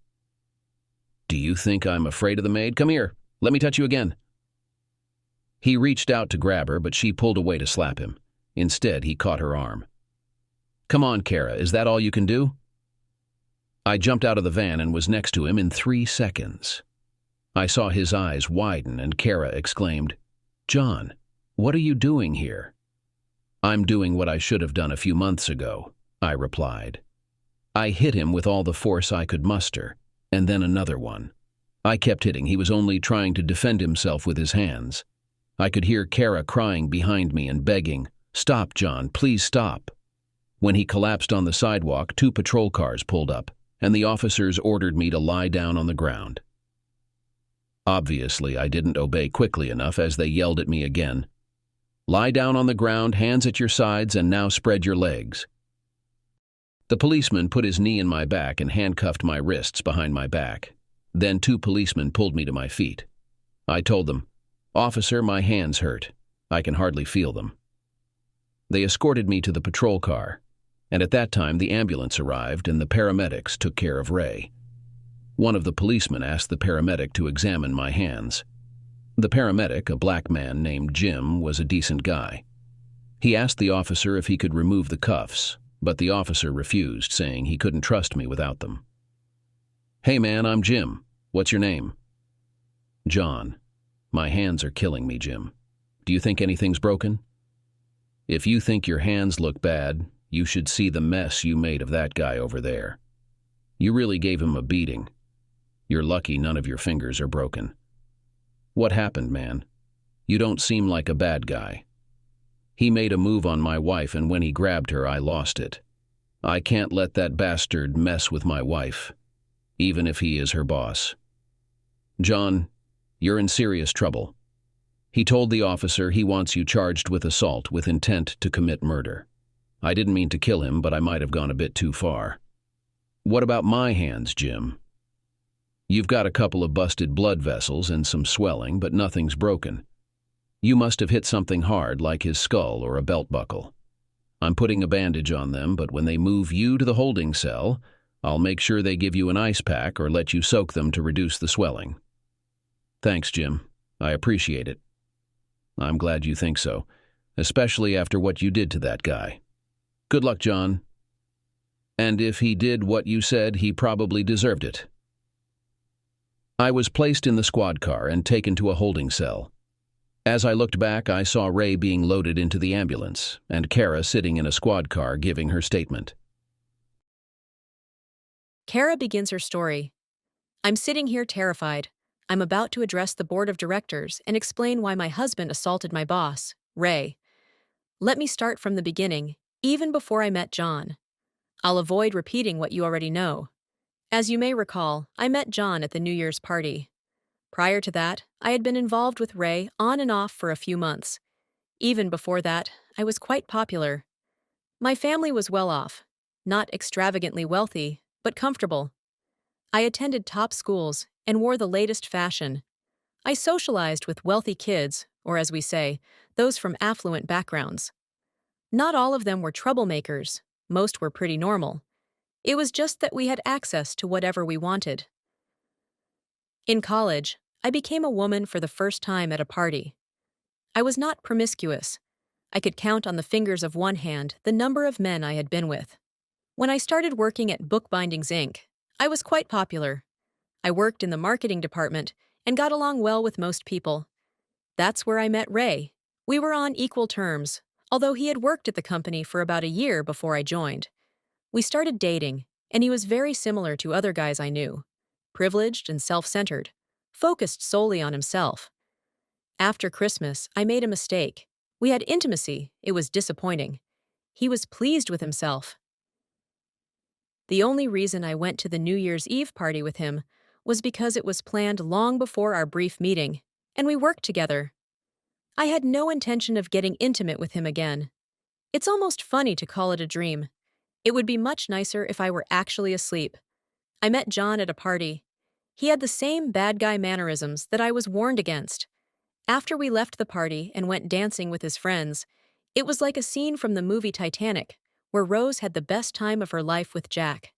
[SPEAKER 1] "Do you think I'm afraid of the maid? Come here. Let me touch you again." He reached out to grab her, but she pulled away to slap him. Instead, he caught her arm. "Come on, Kara, is that all you can do?" I jumped out of the van and was next to him in 3 seconds. I saw his eyes widen and Kara exclaimed, "John, what are you doing here?" "I'm doing what I should have done a few months ago," I replied. I hit him with all the force I could muster, and then another one. I kept hitting. He was only trying to defend himself with his hands. I could hear Kara crying behind me and begging, "Stop, John, please stop." When he collapsed on the sidewalk, 2 patrol cars pulled up, and the officers ordered me to lie down on the ground. Obviously, I didn't obey quickly enough as they yelled at me again. "Lie down on the ground, hands at your sides, and now spread your legs." The policeman put his knee in my back and handcuffed my wrists behind my back. Then 2 policemen pulled me to my feet. I told them, "Officer, my hands hurt. I can hardly feel them." They escorted me to the patrol car, and at that time the ambulance arrived and the paramedics took care of Ray. One of the policemen asked the paramedic to examine my hands. The paramedic, a black man named Jim, was a decent guy. He asked the officer if he could remove the cuffs, but the officer refused, saying he couldn't trust me without them. "Hey man, I'm Jim. What's your name?" "John. My hands are killing me, Jim. Do you think anything's broken?" "If you think your hands look bad, you should see the mess you made of that guy over there. You really gave him a beating. You're lucky none of your fingers are broken. What happened, man? You don't seem like a bad guy." "He made a move on my wife, and when he grabbed her, I lost it. I can't let that bastard mess with my wife, even if he is her boss. John, you're in serious trouble." He told the officer he wants you charged with assault with intent to commit murder. I didn't mean to kill him, but I might have gone a bit too far. "What about my hands, Jim?" "You've got a couple of busted blood vessels and some swelling, but nothing's broken. You must have hit something hard like his skull or a belt buckle. I'm putting a bandage on them, but when they move you to the holding cell, I'll make sure they give you an ice pack or let you soak them to reduce the swelling." "Thanks, Jim. I appreciate it." "I'm glad you think so, especially after what you did to that guy. Good luck, John. And if he did what you said, he probably deserved it." I was placed in the squad car and taken to a holding cell. As I looked back, I saw Ray being loaded into the ambulance and Kara sitting in a squad car giving her statement.
[SPEAKER 2] Kara begins her story. "I'm sitting here terrified. I'm about to address the board of directors and explain why my husband assaulted my boss, Ray. Let me start from the beginning, even before I met John. I'll avoid repeating what you already know. As you may recall, I met John at the New Year's party. Prior to that, I had been involved with Ray on and off for a few months. Even before that, I was quite popular. My family was well off. Not extravagantly wealthy, but comfortable. I attended top schools and wore the latest fashion. I socialized with wealthy kids, or as we say, those from affluent backgrounds. Not all of them were troublemakers, most were pretty normal. It was just that we had access to whatever we wanted. In college, I became a woman for the first time at a party. I was not promiscuous. I could count on the fingers of one hand the number of men I had been with. When I started working at Bookbindings Inc., I was quite popular. I worked in the marketing department and got along well with most people. That's where I met Ray. We were on equal terms, although he had worked at the company for about a year before I joined. We started dating, and he was very similar to other guys I knew. Privileged and self-centered, focused solely on himself. After Christmas, I made a mistake. We had intimacy. It was disappointing. He was pleased with himself. The only reason I went to the New Year's Eve party with him was because it was planned long before our brief meeting, and we worked together. I had no intention of getting intimate with him again. It's almost funny to call it a dream. It would be much nicer if I were actually asleep. I met John at a party. He had the same bad guy mannerisms that I was warned against. After we left the party and went dancing with his friends, it was like a scene from the movie Titanic, where Rose had the best time of her life with Jack.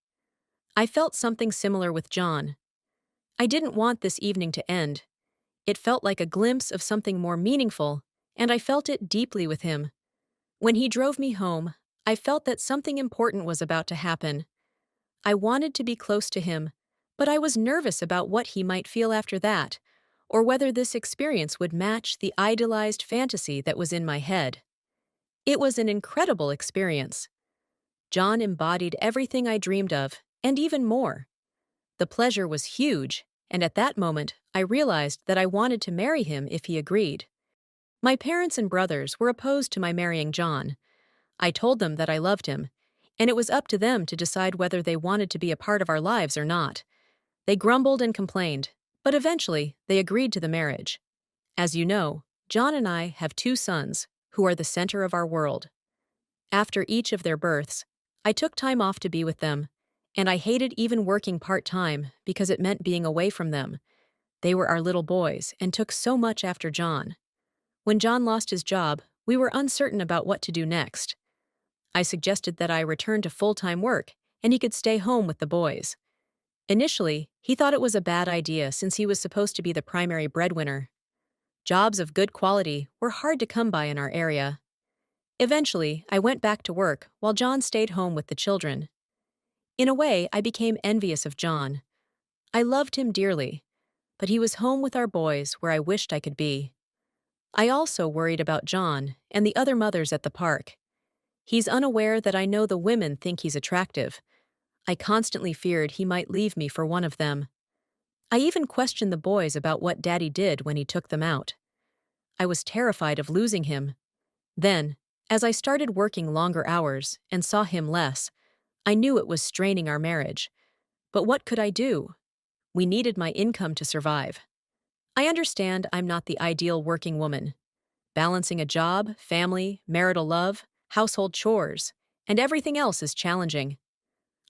[SPEAKER 2] I felt something similar with John. I didn't want this evening to end. It felt like a glimpse of something more meaningful, and I felt it deeply with him. When he drove me home, I felt that something important was about to happen. I wanted to be close to him, but I was nervous about what he might feel after that, or whether this experience would match the idealized fantasy that was in my head. It was an incredible experience. John embodied everything I dreamed of, and even more. The pleasure was huge, and at that moment, I realized that I wanted to marry him if he agreed. My parents and brothers were opposed to my marrying John. I told them that I loved him, and it was up to them to decide whether they wanted to be a part of our lives or not. They grumbled and complained, but eventually they agreed to the marriage. As you know, John and I have 2 sons, who are the center of our world. After each of their births, I took time off to be with them, and I hated even working part-time because it meant being away from them. They were our little boys and took so much after John. When John lost his job, we were uncertain about what to do next. I suggested that I return to full-time work and he could stay home with the boys. Initially, he thought it was a bad idea since he was supposed to be the primary breadwinner. Jobs of good quality were hard to come by in our area. Eventually, I went back to work while John stayed home with the children. In a way, I became envious of John. I loved him dearly, but he was home with our boys where I wished I could be. I also worried about John and the other mothers at the park. He's unaware that I know the women think he's attractive. I constantly feared he might leave me for one of them. I even questioned the boys about what Daddy did when he took them out. I was terrified of losing him. Then, as I started working longer hours and saw him less, I knew it was straining our marriage. But what could I do? We needed my income to survive. I understand I'm not the ideal working woman. Balancing a job, family, marital love, household chores, and everything else is challenging.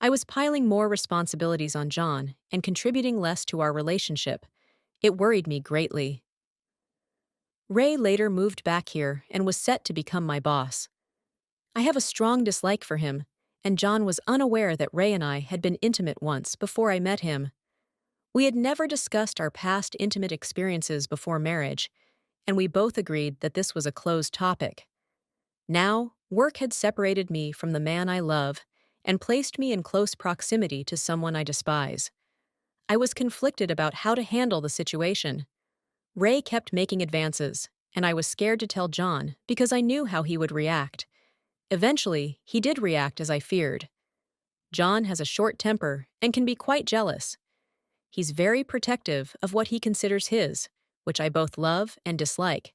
[SPEAKER 2] I was piling more responsibilities on John and contributing less to our relationship. It worried me greatly. Ray later moved back here and was set to become my boss. I have a strong dislike for him, and John was unaware that Ray and I had been intimate once before I met him. We had never discussed our past intimate experiences before marriage, and we both agreed that this was a closed topic. Now, work had separated me from the man I love and placed me in close proximity to someone I despise. I was conflicted about how to handle the situation. Ray kept making advances, and I was scared to tell John because I knew how he would react. Eventually, he did react as I feared. John has a short temper and can be quite jealous. He's very protective of what he considers his, which I both love and dislike.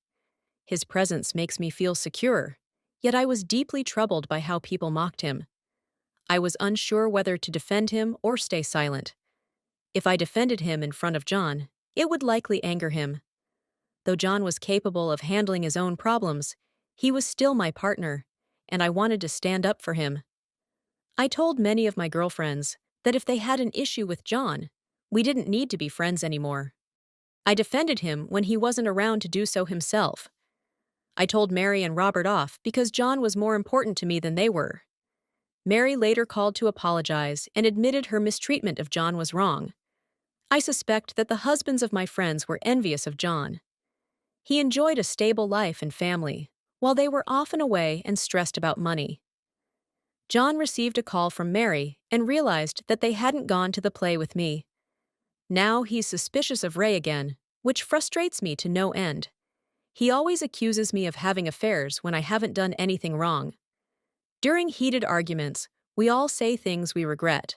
[SPEAKER 2] His presence makes me feel secure, yet I was deeply troubled by how people mocked him. I was unsure whether to defend him or stay silent. If I defended him in front of John, it would likely anger him. Though John was capable of handling his own problems, he was still my partner, and I wanted to stand up for him. I told many of my girlfriends that if they had an issue with John, we didn't need to be friends anymore. I defended him when he wasn't around to do so himself. I told Mary and Robert off because John was more important to me than they were. Mary later called to apologize and admitted her mistreatment of John was wrong. I suspect that the husbands of my friends were envious of John. He enjoyed a stable life and family, while they were often away and stressed about money. John received a call from Mary and realized that they hadn't gone to the play with me. Now he's suspicious of Ray again, which frustrates me to no end. He always accuses me of having affairs when I haven't done anything wrong. During heated arguments, we all say things we regret.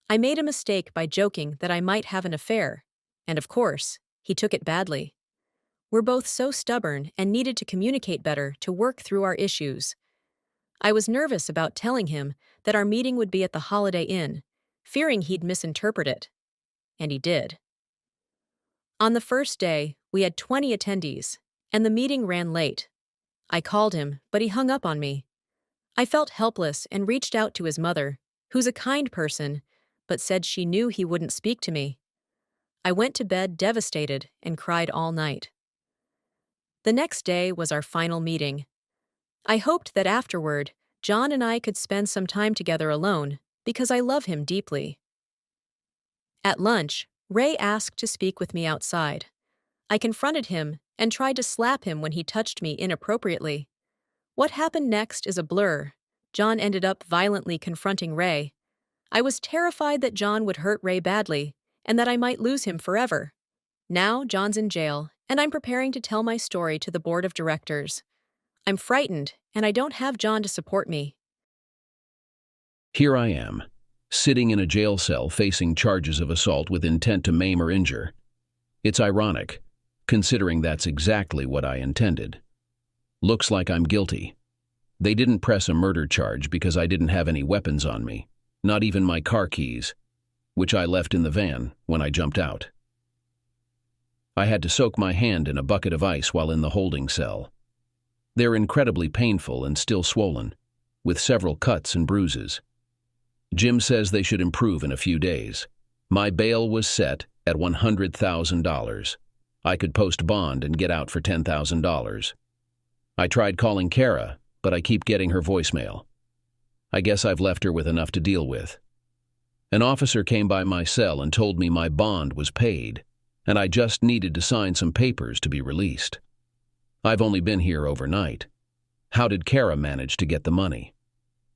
[SPEAKER 2] I made a mistake by joking that I might have an affair, and of course, he took it badly. We're both so stubborn and needed to communicate better to work through our issues. I was nervous about telling him that our meeting would be at the Holiday Inn, fearing he'd misinterpret it. And he did. On the first day, we had 20 attendees, and the meeting ran late. I called him, but he hung up on me. I felt helpless and reached out to his mother, who's a kind person, but said she knew he wouldn't speak to me. I went to bed devastated and cried all night. The next day was our final meeting. I hoped that afterward, John and I could spend some time together alone, because I love him deeply. At lunch, Ray asked to speak with me outside. I confronted him and tried to slap him when he touched me inappropriately. What happened next is a blur. John ended up violently confronting Ray. I was terrified that John would hurt Ray badly, and that I might lose him forever. Now John's in jail, and I'm preparing to tell my story to the board of directors. I'm frightened, and I don't have John to support me.
[SPEAKER 1] Here I am, sitting in a jail cell facing charges of assault with intent to maim or injure. It's ironic, considering that's exactly what I intended. Looks like I'm guilty. They didn't press a murder charge because I didn't have any weapons on me, not even my car keys, which I left in the van when I jumped out. I had to soak my hand in a bucket of ice while in the holding cell. They're incredibly painful and still swollen, with several cuts and bruises. Jim says they should improve in a few days. My bail was set at $100,000. I could post bond and get out for $10,000. I tried calling Kara, but I keep getting her voicemail. I guess I've left her with enough to deal with. An officer came by my cell and told me my bond was paid, and I just needed to sign some papers to be released. I've only been here overnight. How did Kara manage to get the money?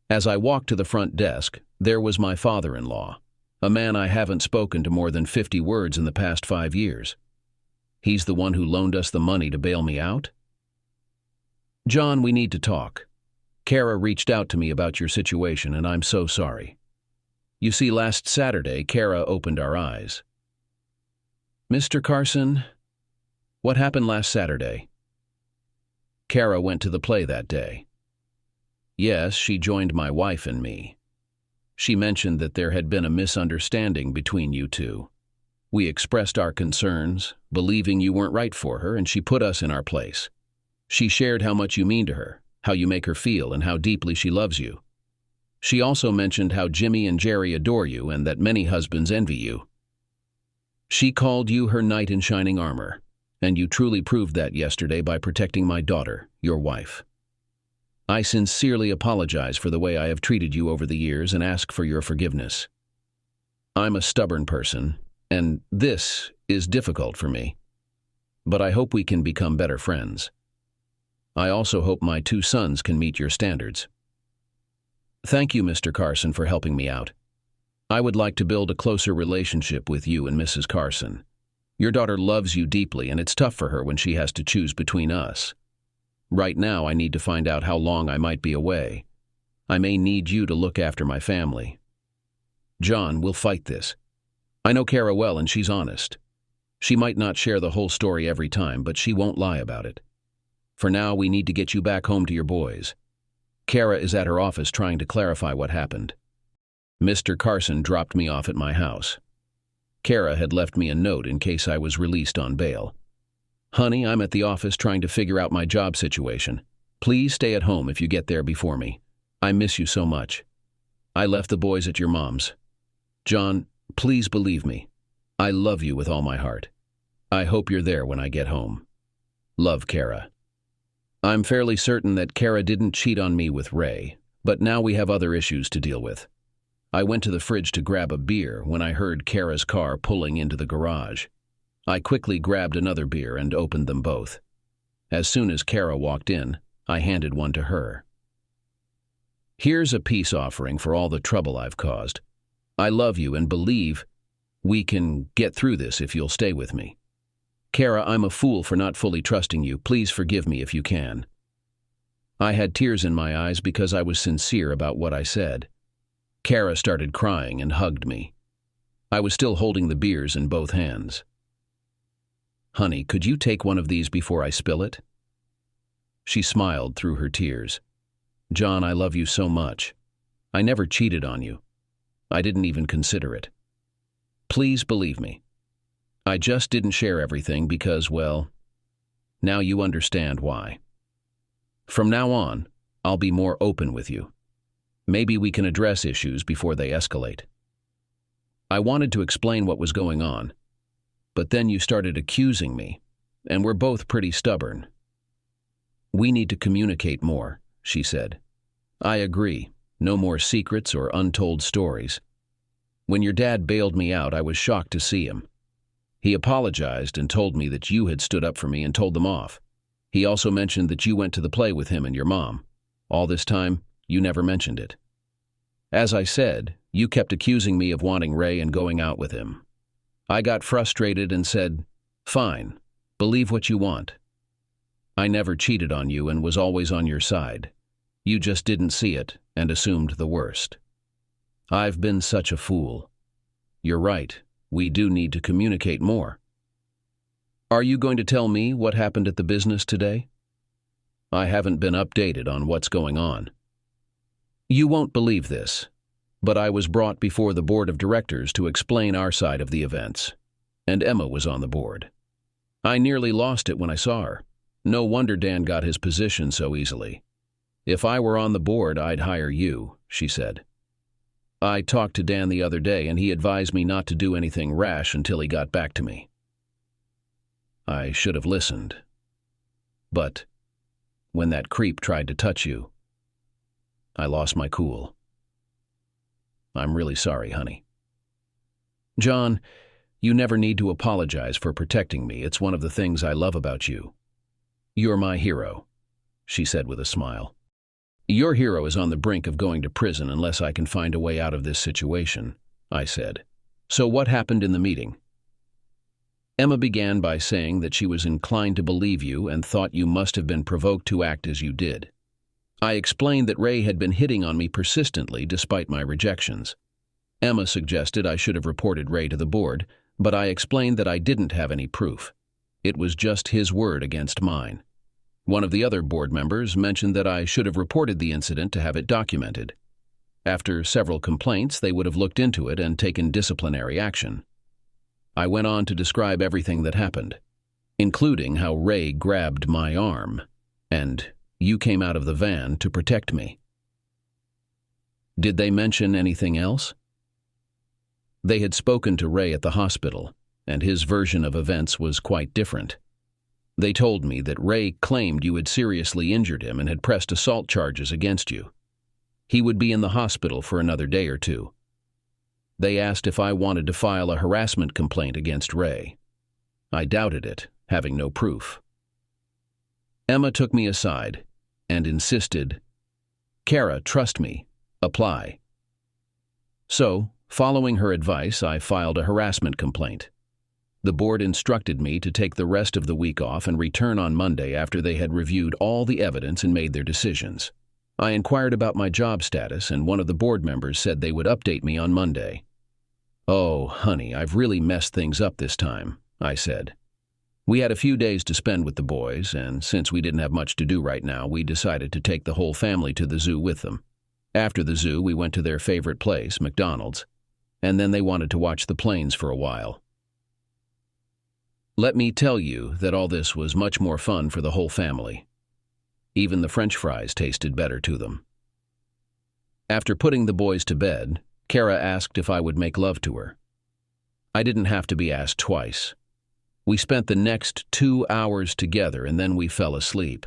[SPEAKER 1] As I walked to the front desk, there was my father-in-law, a man I haven't spoken to more than 50 words in the past 5 years. He's the one who loaned us the money to bail me out? John, we need to talk. Kara reached out to me about your situation, and I'm so sorry. You see, last Saturday, Kara opened our eyes. Mr. Carson, what happened last Saturday? Kara went to the play that day. Yes, she joined my wife and me. She mentioned that there had been a misunderstanding between you two. We expressed our concerns, believing you weren't right for her, and she put us in our place. She shared how much you mean to her, how you make her feel, and how deeply she loves you. She also mentioned how Jimmy and Jerry adore you and that many husbands envy you. She called you her knight in shining armor, and you truly proved that yesterday by protecting my daughter, your wife. I sincerely apologize for the way I have treated you over the years and ask for your forgiveness. I'm a stubborn person, and this is difficult for me. But I hope we can become better friends. I also hope my 2 sons can meet your standards. Thank you, Mr. Carson, for helping me out. I would like to build a closer relationship with you and Mrs. Carson. Your daughter loves you deeply, and it's tough for her when she has to choose between us. Right now, I need to find out how long I might be away. I may need you to look after my family. John, we'll fight this. I know Kara well, and she's honest. She might not share the whole story every time, but she won't lie about it. For now, we need to get you back home to your boys. Kara is at her office trying to clarify what happened. Mr. Carson dropped me off at my house. Kara had left me a note in case I was released on bail. "Honey, I'm at the office trying to figure out my job situation. Please stay at home if you get there before me. I miss you so much. I left the boys at your mom's. John, please believe me. I love you with all my heart. I hope you're there when I get home. Love, Kara." I'm fairly certain that Kara didn't cheat on me with Ray, but now we have other issues to deal with. I went to the fridge to grab a beer when I heard Kara's car pulling into the garage. I quickly grabbed another beer and opened them both. As soon as Kara walked in, I handed one to her. "Here's a peace offering for all the trouble I've caused. I love you and believe we can get through this if you'll stay with me. Kara, I'm a fool for not fully trusting you. Please forgive me if you can." I had tears in my eyes because I was sincere about what I said. Kara started crying and hugged me. I was still holding the beers in both hands. "Honey, could you take one of these before I spill it?" She smiled through her tears. "John, I love you so much. I never cheated on you. I didn't even consider it. Please believe me. I just didn't share everything because, well, now you understand why. From now on, I'll be more open with you. Maybe we can address issues before they escalate." I wanted to explain what was going on, but then you started accusing me, and we're both pretty stubborn. "We need to communicate more," she said. "I agree. No more secrets or untold stories. When your dad bailed me out, I was shocked to see him. He apologized and told me that you had stood up for me and told them off. He also mentioned that you went to the play with him and your mom. All this time, you never mentioned it. As I said, you kept accusing me of wanting Ray and going out with him. I got frustrated and said, 'Fine, believe what you want.' I never cheated on you and was always on your side. You just didn't see it and assumed the worst. I've been such a fool. You're right, we do need to communicate more. Are you going to tell me what happened at the business today? I haven't been updated on what's going on. You won't believe this, but I was brought before the board of directors to explain our side of the events, and Emma was on the board. I nearly lost it when I saw her. No wonder Dan got his position so easily. If I were on the board, I'd hire you," she said. "I talked to Dan the other day, and he advised me not to do anything rash until he got back to me. I should have listened. But when that creep tried to touch you, I lost my cool. I'm really sorry, honey." "John, you never need to apologize for protecting me. It's one of the things I love about you. You're my hero," she said with a smile. "Your hero is on the brink of going to prison unless I can find a way out of this situation," I said. "So what happened in the meeting?" Emma began by saying that she was inclined to believe you and thought you must have been provoked to act as you did. I explained that Ray had been hitting on me persistently despite my rejections. Emma suggested I should have reported Ray to the board, but I explained that I didn't have any proof. It was just his word against mine. One of the other board members mentioned that I should have reported the incident to have it documented. After several complaints, they would have looked into it and taken disciplinary action. I went on to describe everything that happened, including how Ray grabbed my arm, and you came out of the van to protect me. Did they mention anything else? They had spoken to Ray at the hospital, and his version of events was quite different. They told me that Ray claimed you had seriously injured him and had pressed assault charges against you. He would be in the hospital for another day or two. They asked if I wanted to file a harassment complaint against Ray. I doubted it, having no proof. Emma took me aside and insisted, "Kara, trust me. Apply." So, following her advice, I filed a harassment complaint. The board instructed me to take the rest of the week off and return on Monday after they had reviewed all the evidence and made their decisions. I inquired about my job status, and one of the board members said they would update me on Monday. "Oh, honey, I've really messed things up this time," I said. We had a few days to spend with the boys, and since we didn't have much to do right now, we decided to take the whole family to the zoo with them. After the zoo, we went to their favorite place, McDonald's. and then they wanted to watch the planes for a while. Let me tell you that all this was much more fun for the whole family. Even the French fries tasted better to them. After putting the boys to bed, Kara asked if I would make love to her. I didn't have to be asked twice. We spent the next 2 hours together and then we fell asleep.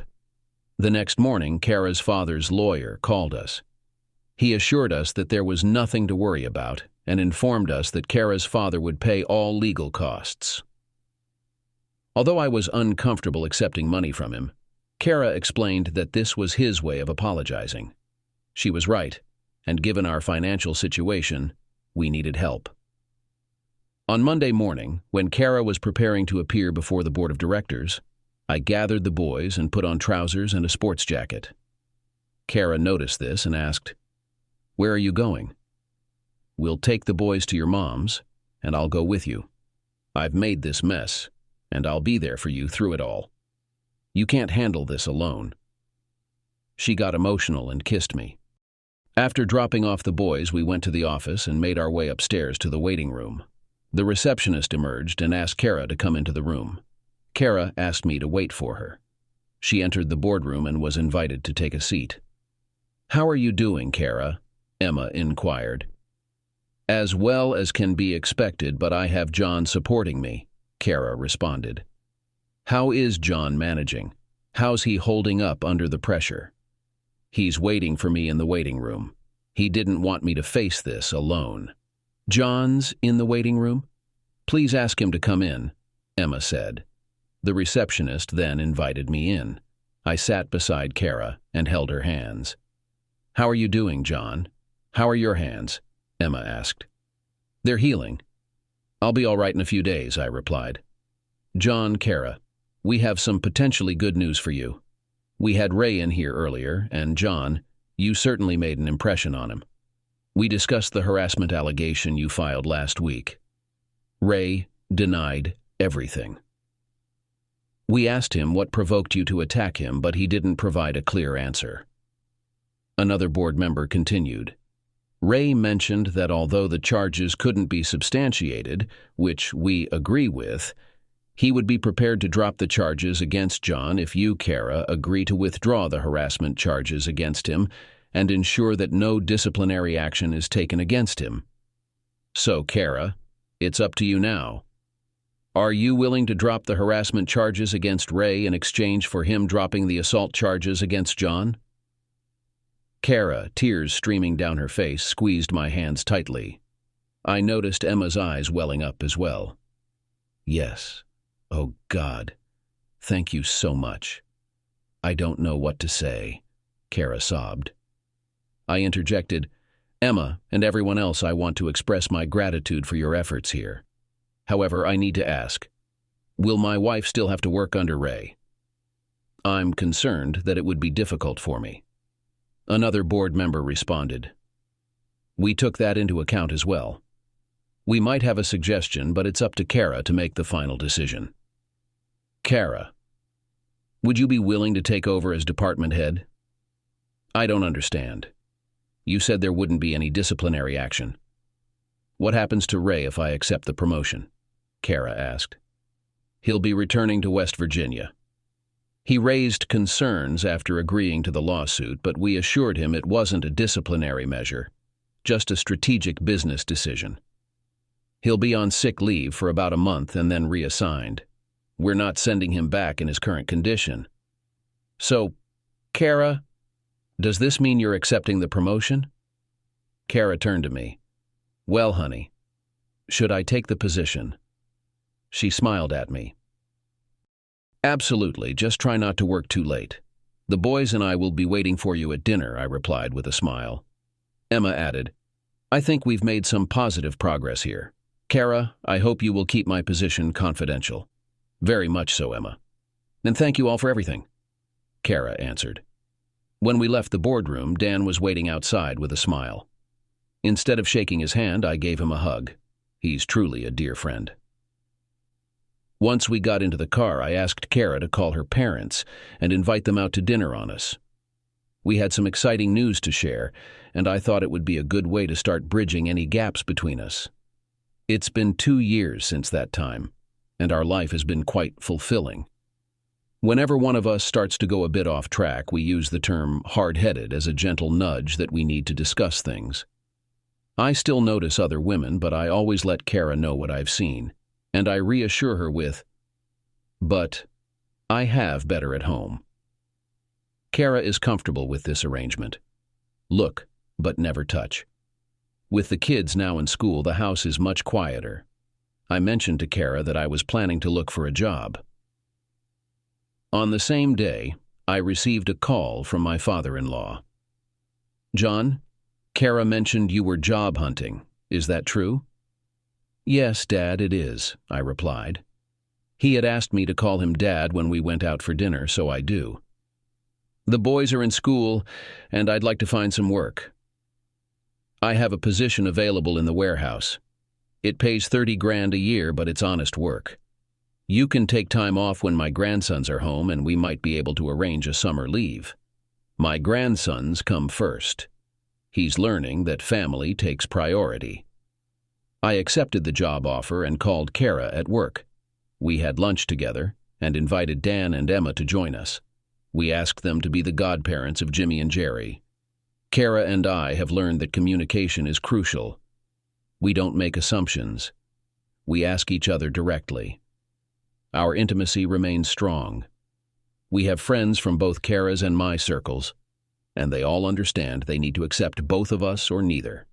[SPEAKER 1] The next morning, Kara's father's lawyer called us. He assured us that there was nothing to worry about and informed us that Kara's father would pay all legal costs. Although I was uncomfortable accepting money from him, Kara explained that this was his way of apologizing. She was right, and given our financial situation, we needed help. On Monday morning, when Kara was preparing to appear before the board of directors, I gathered the boys and put on trousers and a sports jacket. Kara noticed this and asked, "Where are you going?" "We'll take the boys to your mom's, and I'll go with you. I've made this mess, and I'll be there for you through it all. You can't handle this alone." She got emotional and kissed me. After dropping off the boys, we went to the office and made our way upstairs to the waiting room. The receptionist emerged and asked Kara to come into the room. Kara asked me to wait for her. She entered the boardroom and was invited to take a seat. "How are you doing, Kara?" Emma inquired. "As well as can be expected, but I have John supporting me," Kara responded. "How is John managing? How's he holding up under the pressure?" "He's waiting for me in the waiting room. He didn't want me to face this alone." "John's in the waiting room? Please ask him to come in," Emma said. The receptionist then invited me in. I sat beside Kara and held her hands. "How are you doing, John? How are your hands?" Emma asked. "They're healing. I'll be all right in a few days," I replied. "John, Kara, we have some potentially good news for you. We had Ray in here earlier, and John, you certainly made an impression on him. We discussed the harassment allegation you filed last week. Ray denied everything. We asked him what provoked you to attack him, but he didn't provide a clear answer." Another board member continued. "Ray mentioned that although the charges couldn't be substantiated, which we agree with, he would be prepared to drop the charges against John if you, Kara, agree to withdraw the harassment charges against him and ensure that no disciplinary action is taken against him. So, Kara, it's up to you now. Are you willing to drop the harassment charges against Ray in exchange for him dropping the assault charges against John?" Kara, tears streaming down her face, squeezed my hands tightly. I noticed Emma's eyes welling up as well. "Yes. Oh, God. Thank you so much. I don't know what to say," Kara sobbed. I interjected, "Emma and everyone else, I want to express my gratitude for your efforts here. However, I need to ask, will my wife still have to work under Ray? I'm concerned that it would be difficult for me." Another board member responded. "We took that into account as well. We might have a suggestion, but it's up to Kara to make the final decision." "Kara, would you be willing to take over as department head?" "I don't understand. You said there wouldn't be any disciplinary action. What happens to Ray if I accept the promotion?" Kara asked. "He'll be returning to West Virginia. He raised concerns after agreeing to the lawsuit, but we assured him it wasn't a disciplinary measure, just a strategic business decision. He'll be on sick leave for about a month and then reassigned. We're not sending him back in his current condition. So, Kara, does this mean you're accepting the promotion?" Kara turned to me. "Well, honey, should I take the position?" She smiled at me. "Absolutely, just try not to work too late. The boys and I will be waiting for you at dinner," I replied with a smile. Emma added, "I think we've made some positive progress here. Kara, I hope you will keep my position confidential." "Very much so, Emma." "And thank you all for everything," Kara answered. When we left the boardroom, Dan was waiting outside with a smile. Instead of shaking his hand, I gave him a hug. He's truly a dear friend. Once we got into the car, I asked Kara to call her parents and invite them out to dinner on us. We had some exciting news to share, and I thought it would be a good way to start bridging any gaps between us. It's been 2 years since that time, and our life has been quite fulfilling. Whenever one of us starts to go a bit off track, we use the term hard-headed as a gentle nudge that we need to discuss things. I still notice other women, but I always let Kara know what I've seen, and I reassure her with, "But I have better at home." Kara is comfortable with this arrangement. Look, but never touch. With the kids now in school, the house is much quieter. I mentioned to Kara that I was planning to look for a job. On the same day, I received a call from my father-in-law. "John, Kara mentioned you were job hunting. Is that true?" "Yes, Dad, it is," I replied. He had asked me to call him Dad when we went out for dinner, so I do. "The boys are in school, and I'd like to find some work. I have a position available in the warehouse. It pays 30 grand a year, but it's honest work. You can take time off when my grandsons are home, and we might be able to arrange a summer leave. My grandsons come first. He's learning that family takes priority." I accepted the job offer and called Kara at work. We had lunch together and invited Dan and Emma to join us. We asked them to be the godparents of Jimmy and Jerry. Kara and I have learned that communication is crucial. We don't make assumptions. We ask each other directly. Our intimacy remains strong. We have friends from both Kara's and my circles, and they all understand they need to accept both of us or neither.